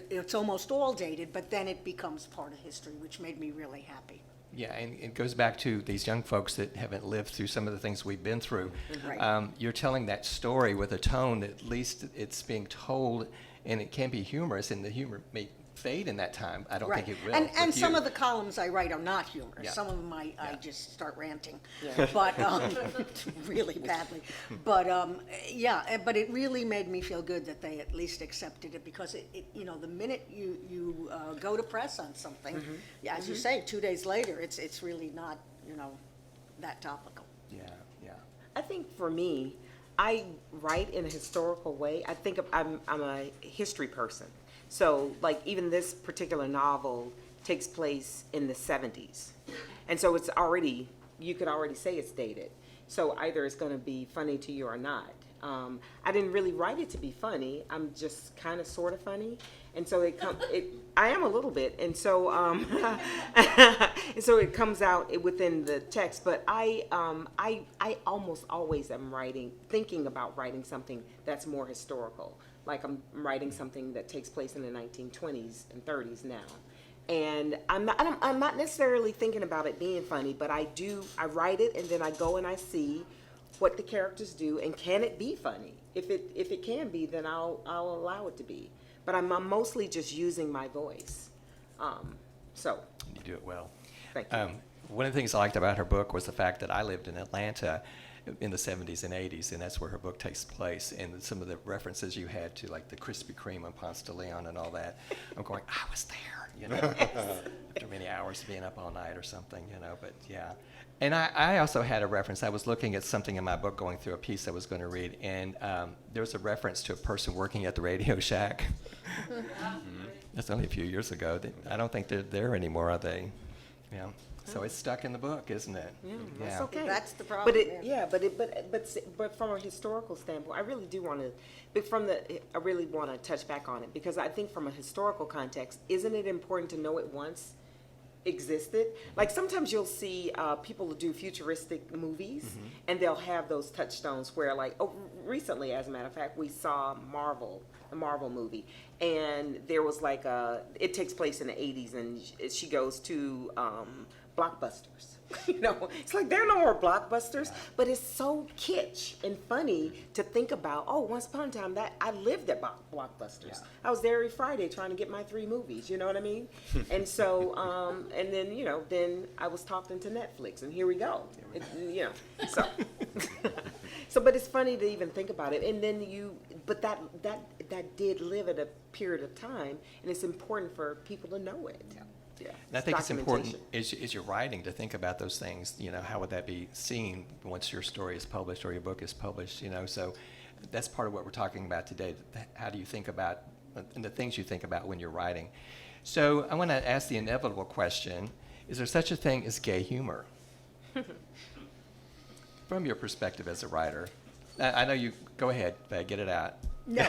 Speaker 4: it's almost all dated. But then it becomes part of history, which made me really happy.
Speaker 1: Yeah, and it goes back to these young folks that haven't lived through some of the things we've been through.
Speaker 4: Right.
Speaker 1: You're telling that story with a tone that at least it's being told, and it can be humorous, and the humor may fade in that time. I don't think it will.
Speaker 4: And
Speaker 1: with
Speaker 4: some
Speaker 1: you.
Speaker 4: of the columns I write are not humorous.
Speaker 1: Yeah.
Speaker 4: Some of them I
Speaker 1: Yeah.
Speaker 4: just start ranting, but really badly. But but it really made me feel good that they at least accepted it, because the minute you go to press on something, as you say, 2 days later, it's really not that topical.
Speaker 1: Yeah, yeah.
Speaker 6: I think for me, I write in a historical way. I think I'm a history person. So, like, even this particular novel takes place in the 70s. And so it's already, you could already say it's dated. So either it's going to be funny to you or not. I didn't really write it to be funny. I'm just kind of sort of funny. And so I am a little bit. And so, and so it comes out within the text. But I almost always am thinking about writing something that's more historical. Like I'm writing something that takes place in the 1920s and 30s now. And I'm not necessarily thinking about it being funny, but I write it and then I go and I see what the characters do and can it be funny? If it can be, then I'll allow it to be. But I'm mostly just using my voice. So.
Speaker 1: You do it well.
Speaker 6: Thank you.
Speaker 1: One of the things I liked about her book was the fact that I lived in Atlanta in the 70s and 80s, and that's where her book takes place. And some of the references you had to, like the Krispy Kreme on Ponce de Leon and all that, I'm going, I was there, after many hours being up all night or something, but yeah. And I also had a reference. I was looking at something in my book, going through a piece I was going to read, and there was a reference to a person working at the Radio Shack. That's only a few years ago. I don't think they're there anymore, are they? Yeah. So it's stuck in the book, isn't it?
Speaker 6: Yeah, that's okay.
Speaker 4: That's the problem.
Speaker 6: But from a historical standpoint, I really do want to. I really want to touch back on it because I think from a historical context, isn't it important to know it once existed? Like sometimes you'll see people do futuristic movies, and they'll have those touchstones where, like, recently, as a matter of fact, we saw the Marvel movie, and there was like it takes place in the 80s, and she goes to Blockbusters. It's like there are no more Blockbusters, but it's so kitsch and funny to think about. Oh, once upon a time that I lived at Blockbusters.
Speaker 1: Yeah.
Speaker 6: I was there every Friday trying to get my 3 movies. You know what I mean? And so, and then then I was talked into Netflix, and here we go. So, but it's funny to even think about it. And then but that did live at a period of time, and it's important for people to know it. Yeah.
Speaker 1: And I think it's important as you're writing to think about those things. How would that be seen once your story is published or your book is published? So that's part of what we're talking about today. How do you think about and the things you think about when you're writing? So I want to ask the inevitable question: is there such a thing as gay humor? From your perspective as a writer, I know you. Go ahead, Fay, get it out.
Speaker 4: No,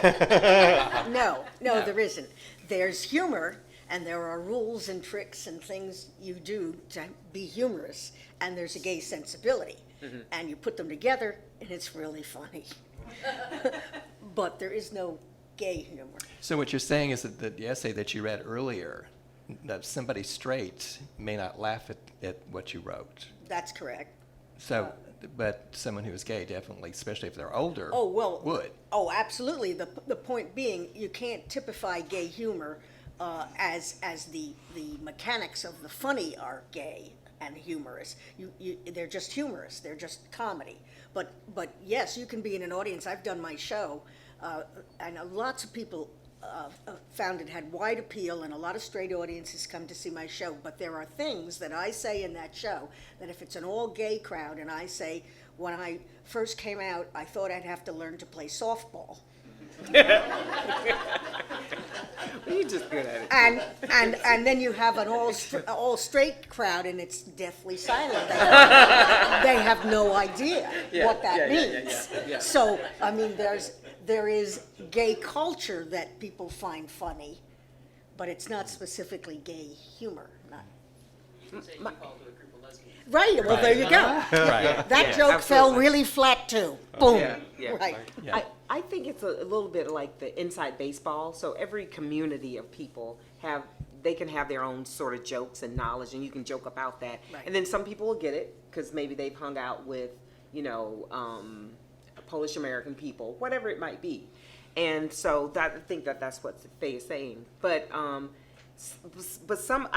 Speaker 4: no, there isn't. There's humor. And there are rules and tricks and things you do to be humorous, and there's a gay sensibility. And you put them together, and it's really funny. But there is no gay humor.
Speaker 1: So what you're saying is that the essay that you read earlier, that somebody straight may not laugh at what you wrote.
Speaker 4: That's correct.
Speaker 1: So, but someone who is gay definitely, especially if they're older, would.
Speaker 4: Oh, absolutely. The point being, you can't typify gay humor as the mechanics of the funny are gay and humorous. They're just humorous. They're just comedy. But yes, you can be in an audience. I've done my show, and lots of people found it had wide appeal, and a lot of straight audiences come to see my show. But there are things that I say in that show that if it's an all-gay crowd, and I say, when I first came out, I thought I'd have to learn to play softball.
Speaker 6: You're just good at it.
Speaker 4: And then you have an all straight crowd, and it's deathly silent. They have no idea what that means. So I mean, there is gay culture that people find funny, but it's not specifically gay humor. Not. Right. Well, there you go.
Speaker 1: Right.
Speaker 4: That joke fell really flat too. Boom.
Speaker 6: Yeah.
Speaker 4: Right.
Speaker 1: Yeah.
Speaker 6: I think it's a little bit like the inside baseball. So every community of people they can have their own sort of jokes and knowledge, and you can joke about that.
Speaker 4: Right.
Speaker 6: And then some people will get it because maybe they've hung out with, Polish American people, whatever it might be. And so I think that's what Fay is saying. But I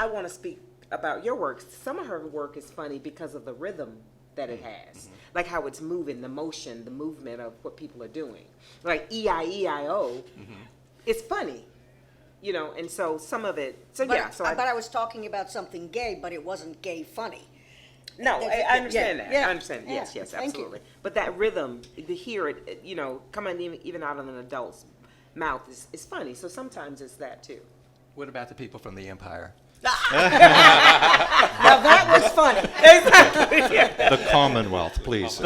Speaker 6: want to speak about your work. Some of her work is funny because of the rhythm that it has, like how it's moving, the motion, the movement of what people are doing. Like E-I-E-I-O, it's funny, and so some of it,
Speaker 4: But I was talking about something gay, but it wasn't gay funny.
Speaker 6: No, I understand that.
Speaker 4: Yeah.
Speaker 6: I understand. Yes,
Speaker 4: Yeah.
Speaker 6: yes,
Speaker 4: Thank you.
Speaker 6: absolutely. But that rhythm, to hear it, coming even out of an adult's mouth is funny. So sometimes it's that too.
Speaker 1: What about the people from the Empire?
Speaker 4: Now that was funny.
Speaker 5: The Commonwealth, please.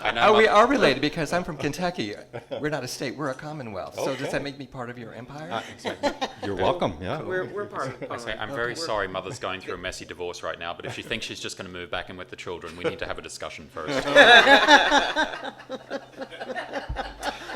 Speaker 3: I know.
Speaker 1: Oh, we are related because I'm from Kentucky. We're not a state, we're a commonwealth. So does that make me part of your empire?
Speaker 5: You're welcome, yeah.
Speaker 6: We're part of the
Speaker 3: I say, I'm very sorry Mother's going through a messy divorce right now, but if she thinks she's just going to move back in with the children, we need to have a discussion first.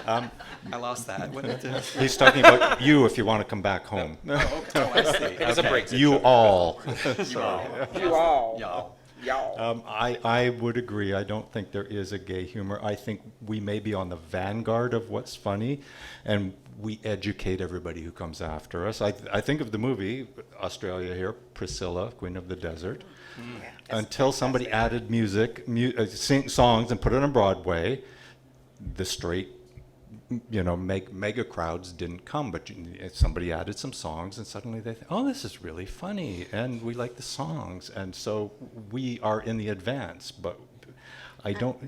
Speaker 1: I lost that. What did I do?
Speaker 5: He's talking about you if you want to come back home.
Speaker 1: Oh, I see.
Speaker 3: It was a Brexit
Speaker 5: You
Speaker 3: joke.
Speaker 5: all.
Speaker 1: Sorry.
Speaker 6: You all.
Speaker 1: Y'all.
Speaker 6: Y'all.
Speaker 5: I would agree. I don't think there is a gay humor. I think we may be on the vanguard of what's funny, and we educate everybody who comes after us. I think of the movie, Australia here, Priscilla, Queen of the Desert. Until somebody added sing songs and put it on Broadway, the straight, mega crowds didn't come, but somebody added some songs, and suddenly they think, oh, this is really funny, and we like the songs, and so we are in the advance. But I don't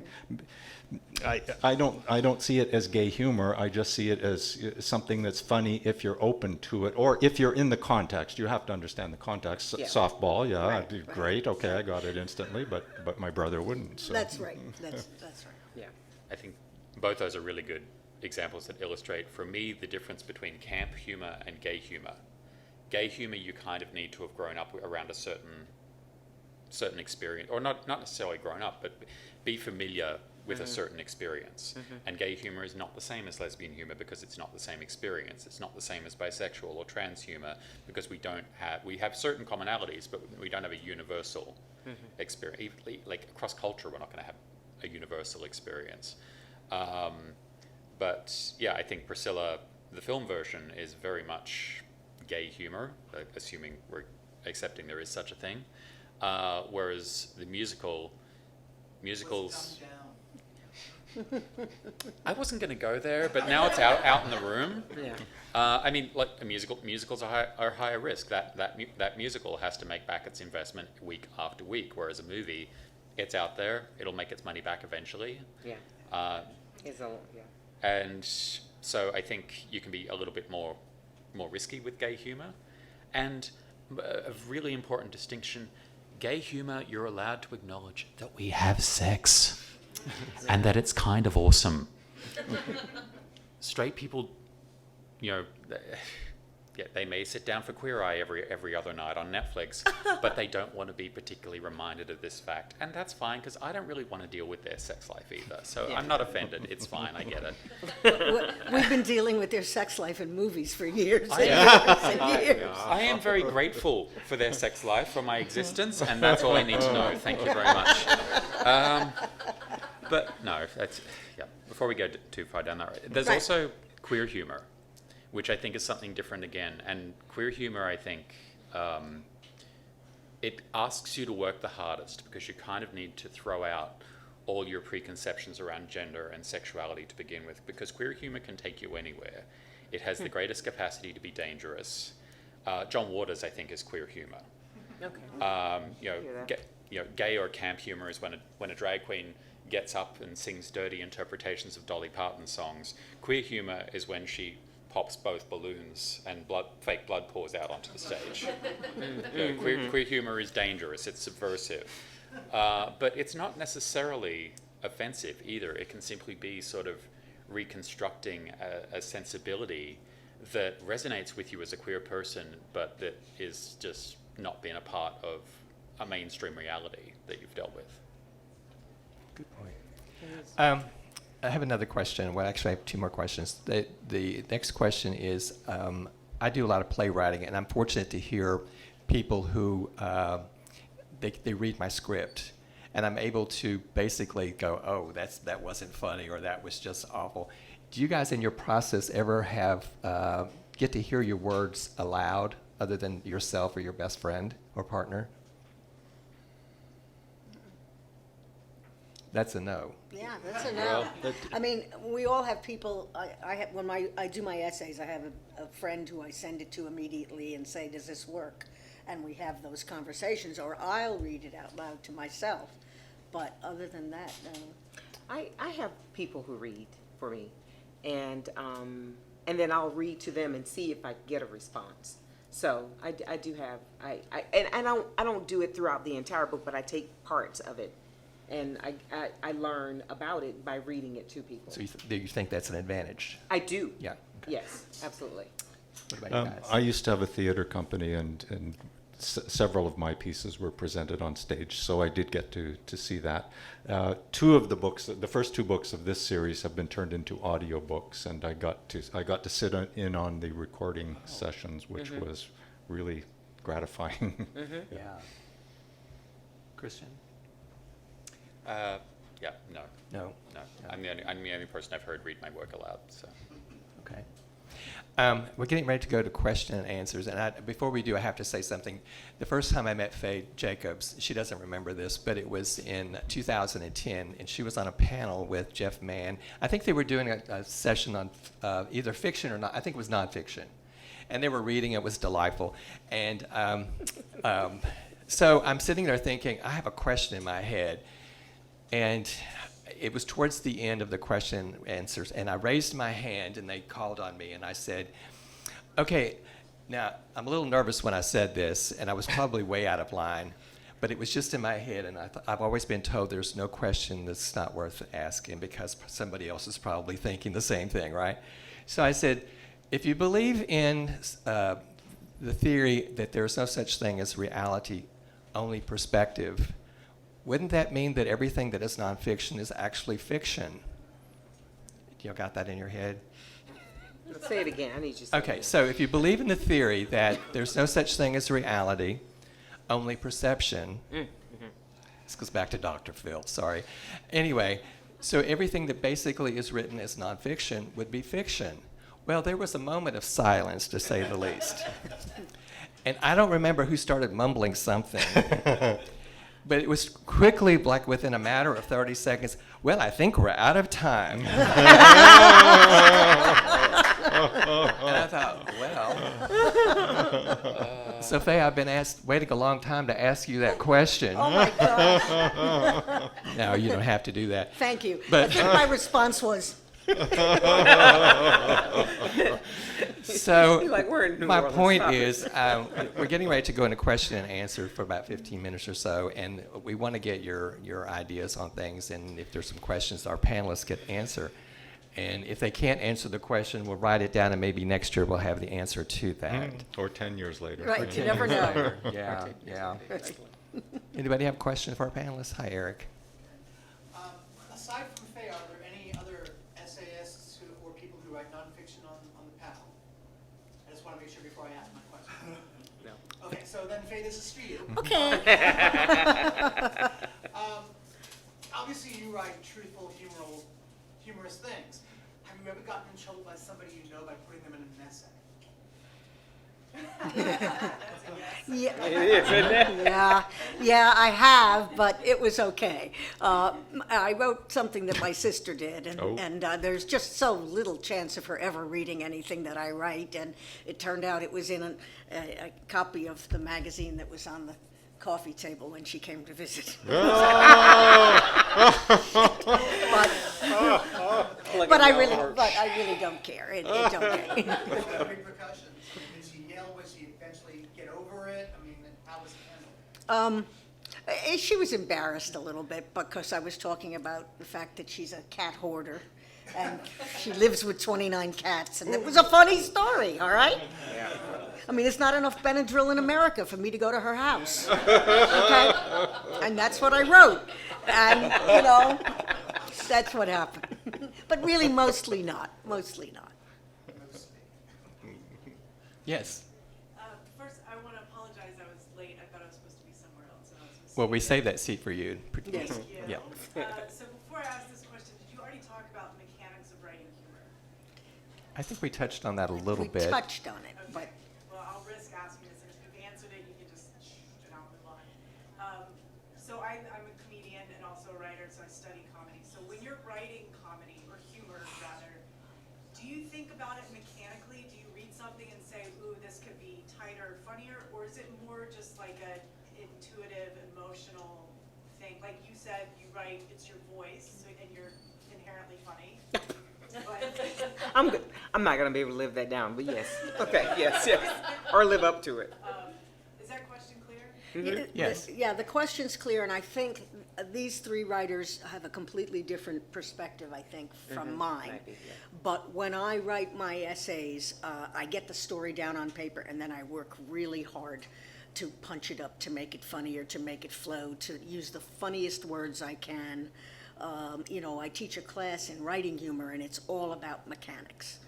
Speaker 5: see it as gay humor. I just see it as something that's funny if you're open to it, or if you're in the context. You have to understand the context.
Speaker 6: Yeah.
Speaker 5: Softball, yeah,
Speaker 4: Right,
Speaker 5: I'd be
Speaker 4: right.
Speaker 5: great. Okay, I got it instantly, but my brother wouldn't. So.
Speaker 4: That's right. That's right.
Speaker 6: Yeah.
Speaker 3: I think both those are really good examples that illustrate, for me, the difference between camp humor and gay humor. Gay humor, you kind of need to have grown up around a certain experience, or not necessarily grown up, but be familiar with a certain experience. And gay humor is not the same as lesbian humor because it's not the same experience. It's not the same as bisexual or trans humor because we have certain commonalities, but we don't have a universal experience. Even, like across culture, we're not going to have a universal experience. But yeah, I think Priscilla, the film version, is very much gay humor, assuming we're accepting there is such a thing. Whereas the musicals. I wasn't going to go there, but now it's out in the room.
Speaker 6: Yeah.
Speaker 3: I mean, like musicals are higher risk. That musical has to make back its investment week after week, whereas a movie, it's out there. It'll make its money back eventually.
Speaker 6: Yeah. Yeah.
Speaker 3: And so I think you can be a little bit more risky with gay humor. And a really important distinction, gay humor, you're allowed to acknowledge that we have sex and that it's kind of awesome. Straight people, they may sit down for Queer Eye every other night on Netflix, but they don't want to be particularly reminded of this fact. And that's fine, because I don't really want to deal with their sex life either. So I'm not offended. It's fine. I get it.
Speaker 4: We've been dealing with their sex life in movies for years and
Speaker 3: I
Speaker 4: years and years.
Speaker 3: I am very grateful for their sex life, for my existence, and that's all I need to know. Thank you very much. But no, before we go too far down that road, there's
Speaker 4: Right.
Speaker 3: also queer humor, which I think is something different again. And queer humor, I think, it asks you to work the hardest because you kind of need to throw out all your preconceptions around gender and sexuality to begin with, because queer humor can take you anywhere. It has the greatest capacity to be dangerous. John Waters, I think, is queer humor.
Speaker 6: Okay.
Speaker 3: Gay or camp humor is when a drag queen gets up and sings dirty interpretations of Dolly Parton songs. Queer humor is when she pops both balloons and fake blood pours out onto the stage. Queer humor is dangerous, it's subversive. But it's not necessarily offensive either. It can simply be sort of reconstructing a sensibility that resonates with you as a queer person, but that is just not being a part of a mainstream reality that you've dealt with.
Speaker 1: Good point. I have another question. Well, actually, I have two more questions. The next question is, I do a lot of playwriting, and I'm fortunate to hear people who, they read my script, and I'm able to basically go, oh, that wasn't funny, or that was just awful. Do you guys in your process ever have, get to hear your words aloud, other than yourself or your best friend or partner? That's a no.
Speaker 4: Yeah, that's a no. I mean, we all have people, when I do my essays, I have a friend who I send it to immediately and say, does this work? And we have those conversations, or I'll read it out loud to myself. But other than that, no.
Speaker 6: I have people who read for me, and then I'll read to them and see if I get a response. So I do have, I don't do it throughout the entire book, but I take parts of it. And I learn about it by reading it to people.
Speaker 1: So do you think that's an advantage?
Speaker 6: I do.
Speaker 1: Yeah. Okay.
Speaker 6: Yes, absolutely.
Speaker 1: What about you guys?
Speaker 5: I used to have a theater company, and several of my pieces were presented on stage, so I did get to see that. Two of the books, the first two books of this series, have been turned into audio books, and I got to sit in on the recording sessions, which was really gratifying.
Speaker 1: Yeah. Christian?
Speaker 3: Yeah, no.
Speaker 1: No.
Speaker 3: No. I'm the only person I've heard read my work aloud, so.
Speaker 1: Okay. We're getting ready to go to question and answers, and before we do, I have to say something. The first time I met Fay Jacobs, she doesn't remember this, but it was in 2010, and she was on a panel with Jeff Mann. I think they were doing a session on either fiction or not. I think it was nonfiction, and they were reading. It was delightful, and so I'm sitting there thinking, I have a question in my head, and it was towards the end of the question and answers, and I raised my hand, and they called on me, and I said, okay, now, I'm a little nervous when I said this, and I was probably way out of line, but it was just in my head, and I've always been told there's no question that's not worth asking because somebody else is probably thinking the same thing, right? So I said, if you believe in the theory that there's no such thing as reality, only perspective, wouldn't that mean that everything that is nonfiction is actually fiction? Y'all got that in your head?
Speaker 6: Let's say it again. I need you to say
Speaker 1: Okay,
Speaker 6: it.
Speaker 1: so if you believe in the theory that there's no such thing as reality, only perception, this goes back to Dr. Phil, sorry. Anyway, so everything that basically is written as nonfiction would be fiction. Well, there was a moment of silence, to say the least. And I don't remember who started mumbling something. But it was quickly, like within a matter of 30 seconds, well, I think we're out of time. And I thought, well. So, Faye, I've been waiting a long time to ask you that question.
Speaker 4: Oh, my gosh.
Speaker 1: No, you don't have to do that.
Speaker 4: Thank you.
Speaker 1: But-
Speaker 4: I think my response was,
Speaker 1: So
Speaker 6: Like we're in New
Speaker 1: my
Speaker 6: Orleans,
Speaker 1: point
Speaker 6: stop it.
Speaker 1: is, we're getting ready to go into question and answer for about 15 minutes or so, and we want to get your ideas on things, and if there's some questions our panelists could answer. And if they can't answer the question, we'll write it down, and maybe next year we'll have the answer to that.
Speaker 5: Or 10 years later.
Speaker 4: right, you never know.
Speaker 1: Yeah, yeah. Anybody have a question for our panelists? Hi, Eric.
Speaker 7: Aside from Faye, are there any other essayists or people who write nonfiction on the panel? I just want to make sure before I ask my question.
Speaker 6: No.
Speaker 7: Okay, so then Faye, this is for you.
Speaker 4: Okay.
Speaker 7: Obviously, you write truthful, humorous things. Have you ever gotten in trouble by somebody you know by putting them in an essay?
Speaker 4: Yeah, I have, but it was okay. I wrote something that my sister did, and there's just so little chance of her ever reading anything that I write, and it turned out it was in a copy of the magazine that was on the coffee table when she came to visit. But I really don't care. It don't care.
Speaker 7: Repercussions? Did she yell? Was she eventually get over it? I mean, how was it handled?
Speaker 4: She was embarrassed a little bit because I was talking about the fact that she's a cat hoarder and she lives with 29 cats, and it was a funny story, all right? I mean, there's not enough Benadryl in America for me to go to her house, okay? And that's what I wrote, and, you know, that's what happened. But really, mostly not.
Speaker 1: Yes.
Speaker 8: First, I want to apologize. I was late. I thought I was supposed to be somewhere else, and I was supposed
Speaker 1: Well,
Speaker 8: to
Speaker 1: we saved that seat for you.
Speaker 4: Yes.
Speaker 8: Thank you.
Speaker 1: Yeah.
Speaker 8: So before I ask this question, did you already talk about the mechanics of writing humor?
Speaker 1: I think we touched on that a little
Speaker 4: We
Speaker 1: bit.
Speaker 4: touched on it, but
Speaker 8: Well, I'll risk asking this, and if you've answered it, you can just and I'll move on. So I'm a comedian and also a writer, so I study comedy. So when you're writing comedy, or humor rather, do you think about it mechanically? Do you read something and say, ooh, this could be tighter, funnier, or is it more just like a intuitive, emotional thing? Like you said, you write, it's your voice, so, and you're inherently funny. But,
Speaker 6: I'm good. I'm not gonna be able to live that down, but yes. Okay, yes. Or live up to it.
Speaker 8: is that question clear?
Speaker 1: Yes.
Speaker 4: Yeah, the question's clear, and I think these three writers have a completely different perspective, I think, from mine.
Speaker 6: Might be, yeah.
Speaker 4: But when I write my essays, I get the story down on paper, and then I work really hard to punch it up, to make it funnier, to make it flow, to use the funniest words I can. You know, I teach a class in writing humor, and it's all about mechanics,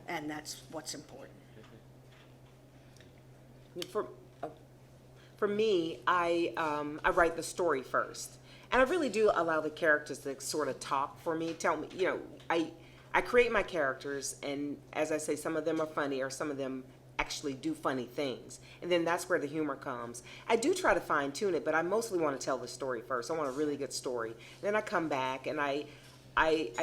Speaker 4: and that's what's important.
Speaker 6: For me, I write the story first, and I really do allow the characters to sort of talk for me. Tell me, you know, I create my characters, and as I say, some of them are funny, or some of them actually do funny things, and then that's where the humor comes. I do try to fine tune it, but I mostly want to tell the story first. I want a really good story. Then I come back and I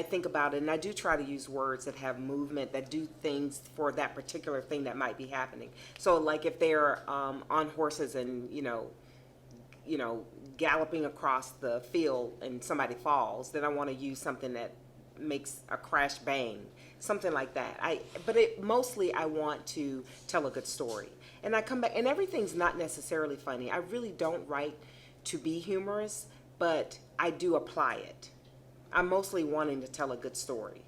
Speaker 6: think about it, and I do try to use words that have movement, that do things for that particular thing that might be happening. So, like if they're on horses and you know, galloping across the field and somebody falls, then I want to use something that makes a crash bang, something like that. But mostly I want to tell a good story. And I come back, and everything's not necessarily funny. I really don't write to be humorous, but I do apply it. I'm mostly wanting to tell a good story.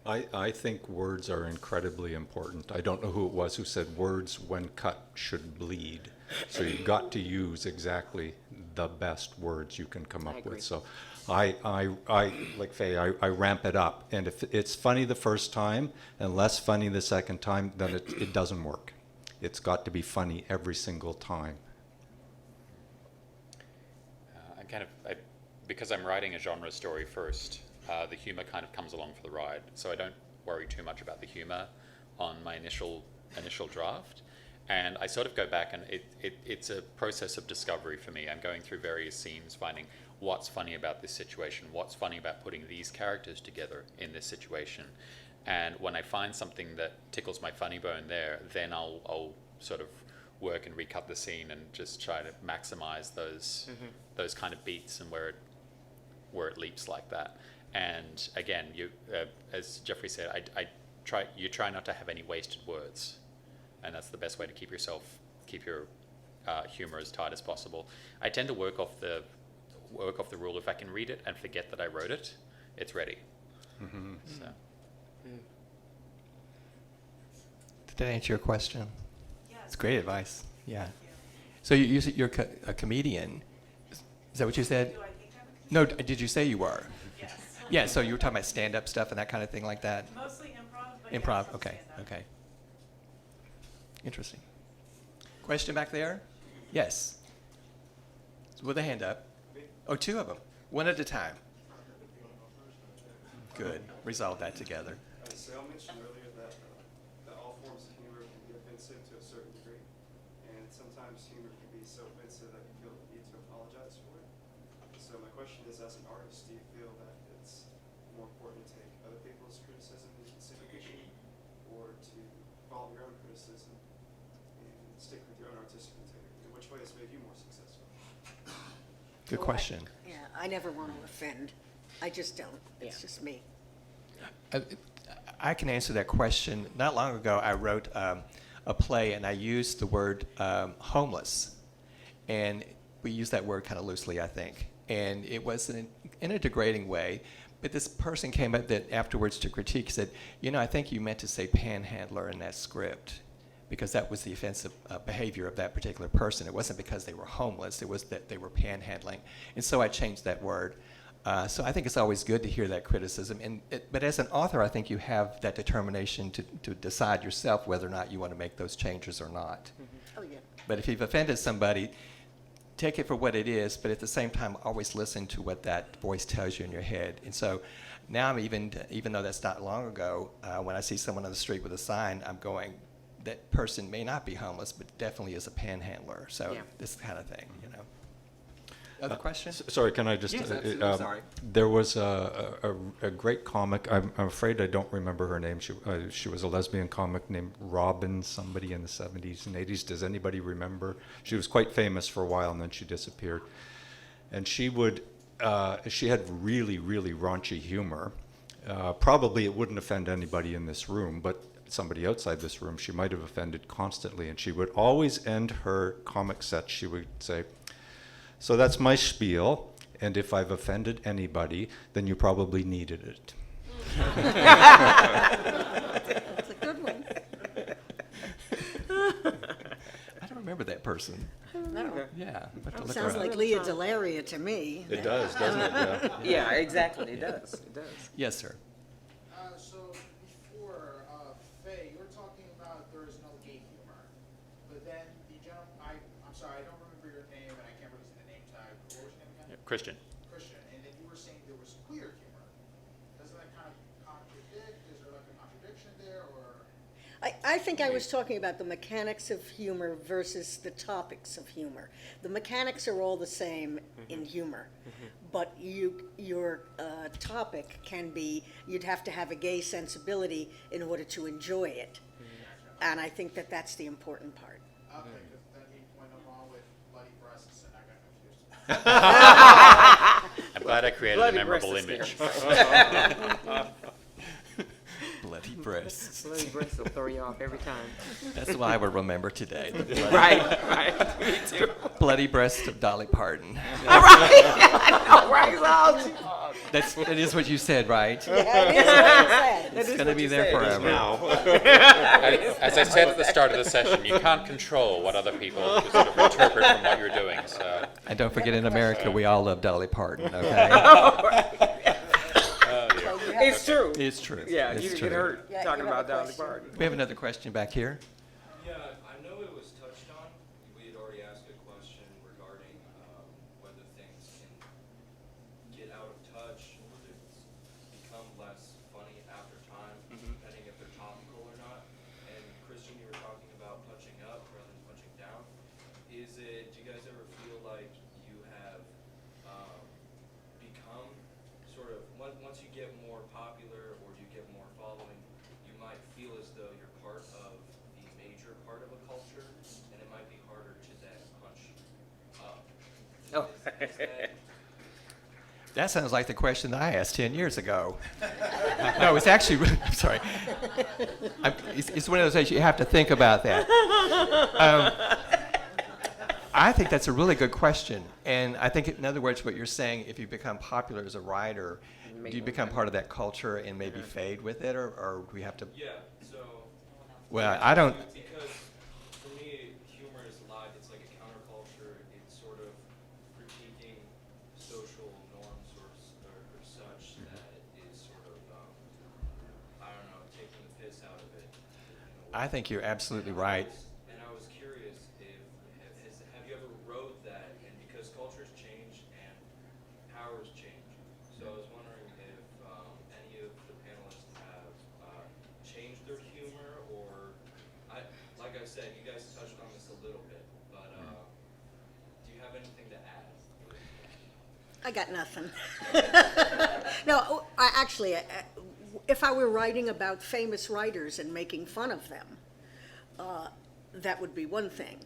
Speaker 5: I think words are incredibly important. I don't know who it was who said words when cut should bleed. So you've got to use exactly the best words you can come up
Speaker 6: agree.
Speaker 5: with. So I like Fay, I ramp it up. And if it's funny the first time and less funny the second time, then it doesn't work. It's got to be funny every single time.
Speaker 3: Because I'm writing a genre story first, the humor kind of comes along for the ride. So I don't worry too much about the humor on my initial draft. And I sort of go back, and it's a process of discovery for me. I'm going through various scenes, finding what's funny about this situation, what's funny about putting these characters together in this situation. And when I find something that tickles my funny bone there, then I'll sort of work and recut the scene and just try to maximize those kind of beats and where it leaps like that. And again, as Jeffrey said, you try not to have any wasted words, and that's the best way to keep your humor as tight as possible. I tend to work off the rule: if I can read it and forget that I wrote it, it's ready.
Speaker 5: Mm-hmm.
Speaker 3: So.
Speaker 1: Did that answer your question?
Speaker 8: Yes.
Speaker 1: It's great advice. Yeah.
Speaker 8: Thank you.
Speaker 1: So you're a comedian. Is that what you said?
Speaker 8: Do I think I'm a
Speaker 1: No, did you say you were?
Speaker 8: Yes.
Speaker 1: Yeah, so you were talking about stand-up stuff and that kind of thing like that?
Speaker 8: Mostly improv, but
Speaker 1: Improv,
Speaker 8: yes, I'll
Speaker 1: okay,
Speaker 8: stand up.
Speaker 1: okay. Interesting. Question back there? Yes. With a hand up. Oh, two of them. One at a time. Good. Resolve that together.
Speaker 9: Sal mentioned earlier that all forms of humor can be offensive to a certain degree, and sometimes humor can be so offensive that you feel the need to apologize for it. So my question is, as an artist, do you feel that it's more important to take other people's criticism into consideration, or to follow your own criticism and stick with your own artistic integrity? And which way has made you more successful?
Speaker 1: Good question.
Speaker 4: Yeah, I never want to offend. I just don't. It's
Speaker 6: Yeah.
Speaker 4: just me.
Speaker 1: I can answer that question. Not long ago, I wrote a play, and I used the word homeless. And we used that word kind of loosely, I think. And it was in a degrading way. But this person came up that afterwards to critique said, I think you meant to say panhandler in that script, because that was the offensive behavior of that particular person. It wasn't because they were homeless. It was that they were panhandling. And so I changed that word. So I think it's always good to hear that criticism. But as an author, I think you have that determination to decide yourself whether or not you want to make those changes or not.
Speaker 4: Oh, yeah.
Speaker 1: But if you've offended somebody, take it for what it is, but at the same time, always listen to what that voice tells you in your head. And so now I'm even though that's not long ago, when I see someone on the street with a sign, I'm going, that person may not be homeless, but definitely is a panhandler. So
Speaker 6: Yeah.
Speaker 1: this kind of thing, Other questions?
Speaker 5: Sorry, can I just?
Speaker 1: Yes, absolutely, sorry.
Speaker 5: There was a great comic. I'm afraid I don't remember her name. She was a lesbian comic named Robin somebody in the 70s and 80s. Does anybody remember? She was quite famous for a while, and then she disappeared. And she had really, really raunchy humor. Probably it wouldn't offend anybody in this room, but somebody outside this room, she might have offended constantly. And she would always end her comic set. She would say, "So that's my spiel, and if I've offended anybody, then you probably needed it."
Speaker 4: That's a good one.
Speaker 1: I don't remember that person.
Speaker 4: No.
Speaker 1: Yeah. I'll have to look
Speaker 4: Sounds
Speaker 1: her up.
Speaker 4: like Leah Delaria to me.
Speaker 5: It does, doesn't it? Yeah.
Speaker 6: Yeah, exactly. It does. It does.
Speaker 1: Yes, sir.
Speaker 10: So before, Fay, you were talking about there is no gay humor, but then the gentleman, I'm sorry, I don't remember your name and I can't really see the name tag. What was your name again?
Speaker 3: Christian.
Speaker 10: Christian, and then you were saying there was queer humor. Doesn't that kind of contradict? Is there like a contradiction there, or?
Speaker 4: I think I was talking about the mechanics of humor versus the topics of humor. The mechanics are all the same in humor, but your topic can be, you'd have to have a gay sensibility in order to enjoy it. And I think that that's the important part.
Speaker 10: Okay, because then he went along with bloody breasts and I got confused.
Speaker 3: I'm glad I created
Speaker 6: Bloody
Speaker 3: a memorable
Speaker 6: breasts is
Speaker 3: image.
Speaker 1: Bloody breasts.
Speaker 6: Bloody breasts will throw you off every time.
Speaker 1: That's what I would remember today. The bloody,
Speaker 6: Right. Me too.
Speaker 1: bloody breast of Dolly Parton. That is what you said, right?
Speaker 4: Yeah, it is what you said.
Speaker 1: It's going to be there forever.
Speaker 3: As I said at the start of the session, you can't control what other people sort of interpret from what you're doing. So,
Speaker 1: And don't forget, in America, we all love Dolly Parton, okay?
Speaker 6: It's true.
Speaker 1: It's true.
Speaker 6: Yeah,
Speaker 1: it's
Speaker 6: you
Speaker 1: true.
Speaker 6: get hurt
Speaker 4: Yeah,
Speaker 6: talking
Speaker 4: you have
Speaker 6: about
Speaker 4: a
Speaker 6: Dolly
Speaker 4: question.
Speaker 6: Parton.
Speaker 1: We have another question back here.
Speaker 11: Yeah, I know it was touched on. We had already asked a question regarding whether things can get out of touch or they become less funny after time, depending if they're topical or not. And Christian, you were talking about punching up rather than punching down. Do you guys ever feel like you have become sort of, once you get more popular or you get more following, you might feel as though you're part of the major part of a culture, and it might be harder to then punch up.
Speaker 6: Oh.
Speaker 11: Is that,
Speaker 1: That sounds like the question that I asked 10 years ago. No, it's actually, I'm sorry. It's one of those things you have to think about that. I think that's a really good question. And I think, in other words, what you're saying, if you become popular as a writer, do you become part of that culture and maybe fade with it, or do we have to?
Speaker 11: yeah, so.
Speaker 1: Well, I don't.
Speaker 11: Because for me, humor is live. It's like a counterculture. It's sort of critiquing social norms or such that is sort of, I don't know, taking the piss out of it.
Speaker 1: I think you're absolutely right.
Speaker 11: And I was curious if, have you ever rode that? And because cultures change and powers change. So I was wondering if any of the panelists have changed their humor, or, like I said, you guys touched on this a little bit, but do you have anything to add?
Speaker 4: I got nothing. No, if I were writing about famous writers and making fun of them, that would be one thing.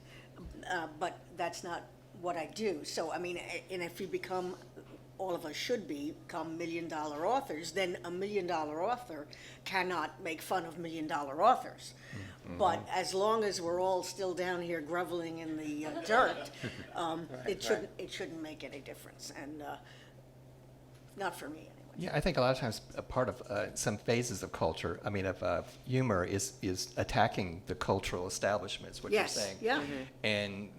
Speaker 4: But that's not what I do. So, I mean, and if you become all of us should become million-dollar authors, then a million-dollar author cannot make fun of million-dollar authors. But as long as we're all still down here groveling in the dirt, it shouldn't make any difference, and not for me anyway.
Speaker 1: Yeah, I think a lot of times a part of some phases of culture, I mean, of humor is attacking the cultural establishments, what
Speaker 4: Yes,
Speaker 1: you're saying.
Speaker 4: yeah.
Speaker 1: And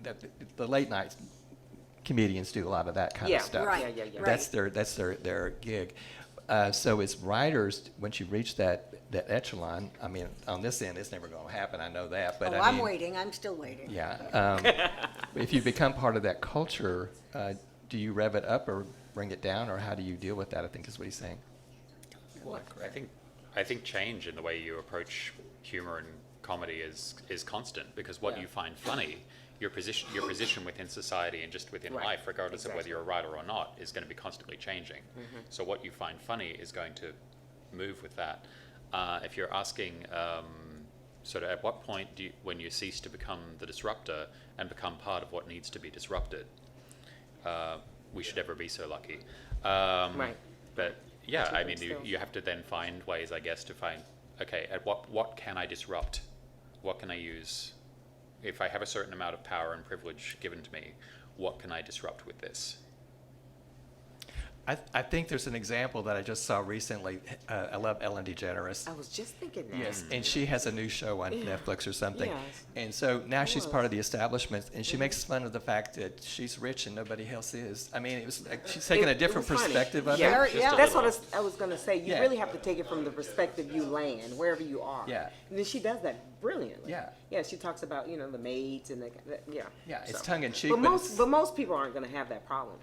Speaker 1: the late night comedians do a lot of that kind
Speaker 6: Yeah,
Speaker 1: of stuff.
Speaker 4: right,
Speaker 6: yeah.
Speaker 1: That's their gig. So as writers, once you reach that echelon, I mean, on this end, it's never going to happen. I know that. But
Speaker 4: Oh,
Speaker 1: I
Speaker 4: I'm
Speaker 1: mean,
Speaker 4: waiting, I'm still waiting.
Speaker 1: Yeah. If you become part of that culture, do you rev it up or bring it down, or how do you deal with that? I think is what he's saying.
Speaker 3: Well, I think change in the way you approach humor and comedy is constant, because what you find funny, your position within society and just within
Speaker 6: Right,
Speaker 3: life, regardless of whether
Speaker 6: exactly.
Speaker 3: you're a writer or not, is going to be constantly changing. So what you find funny is going to move with that. If you're asking sort of at what point when you cease to become the disruptor and become part of what needs to be disrupted, we should ever be so lucky.
Speaker 6: Right.
Speaker 3: But yeah, I mean,
Speaker 6: Achievement
Speaker 3: you have to then find ways, I guess, to find, okay, at what can I disrupt? What can I use? If I have a certain amount of power and privilege given to me, what can I disrupt with this?
Speaker 1: I think there's an example that I just saw recently. I love Ellen DeGeneres.
Speaker 6: I was just thinking that.
Speaker 1: Yes, and she has a new show on Netflix or something.
Speaker 6: Yes.
Speaker 1: And so now she's
Speaker 6: was.
Speaker 1: part of the establishment, and she makes fun of the fact that she's rich and nobody else is. I mean, it was like she's taking a
Speaker 6: It
Speaker 1: different
Speaker 6: was funny.
Speaker 1: perspective of
Speaker 6: Yeah,
Speaker 1: it.
Speaker 4: Yeah.
Speaker 6: That's what I was going to say. You
Speaker 1: Yeah.
Speaker 6: really have to take it from the perspective you land, wherever you are.
Speaker 1: Yeah.
Speaker 6: And then she does that brilliantly.
Speaker 1: Yeah.
Speaker 6: Yeah, she talks about, the maids and yeah.
Speaker 1: Yeah, it's
Speaker 6: So.
Speaker 1: tongue in cheek,
Speaker 6: But
Speaker 1: but it's-
Speaker 6: most people aren't going to have that problem.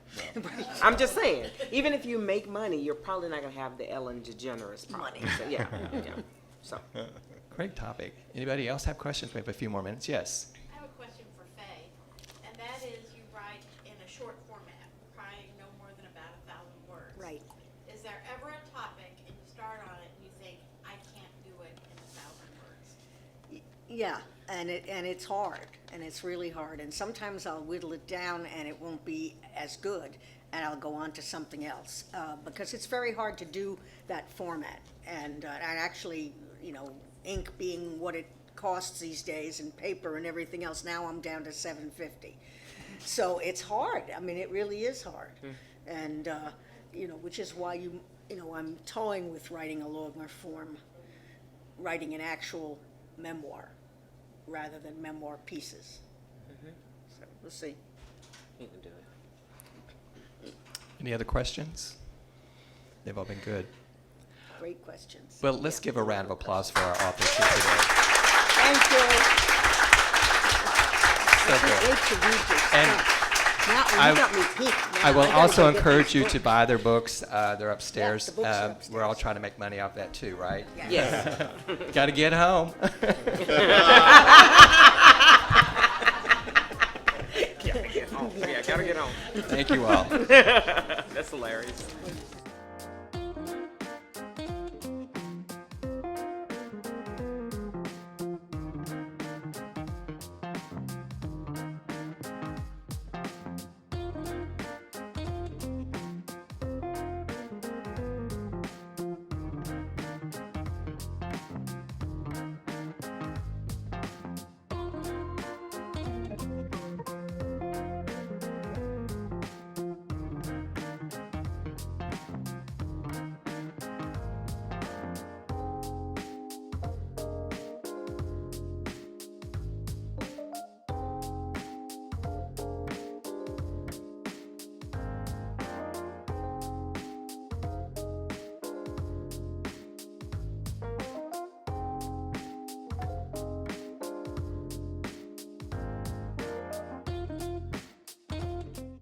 Speaker 6: I'm just saying, even if you make money, you're probably not going to have the Ellen DeGeneres problem.
Speaker 4: Money.
Speaker 6: So, yeah. So.
Speaker 1: Great topic. Anybody else have questions? We have a few more minutes. Yes.
Speaker 12: I have a question for Fay, and that is you write in a short format, probably no more than about 1,000 words.
Speaker 4: Right.
Speaker 12: Is there ever a topic and you start on it and you think, I can't do it in 1,000 words?
Speaker 4: Yeah, and it's hard, and it's really hard, and sometimes I'll whittle it down and it won't be as good, and I'll go on to something else, because it's very hard to do that format, and actually, ink being what it costs these days, and paper and everything else, now I'm down to $7.50. So it's hard, I mean, it really is hard, and, which is why I'm toying with writing a longer form, writing an actual memoir rather than memoir pieces. So we'll see.
Speaker 6: You can do it.
Speaker 1: Any other questions? They've all been good.
Speaker 4: Great questions.
Speaker 1: Well, let's give a round of applause for our authors here today.
Speaker 4: Thank you.
Speaker 1: So
Speaker 4: I can't
Speaker 1: good.
Speaker 4: wait to read this
Speaker 1: And
Speaker 4: stuff. Now,
Speaker 1: I-
Speaker 4: you got me peaked. Now
Speaker 1: I will
Speaker 4: gotta
Speaker 1: also
Speaker 4: go get
Speaker 1: encourage you
Speaker 4: these
Speaker 1: to
Speaker 4: books.
Speaker 1: buy their books. They're upstairs.
Speaker 4: the books are
Speaker 1: We're all
Speaker 4: upstairs.
Speaker 1: trying to make money off that too, right?
Speaker 6: Yes.
Speaker 1: Got to get home.
Speaker 6: Gotta get home. Yeah, gotta get home.
Speaker 1: Thank you all.
Speaker 6: That's hilarious.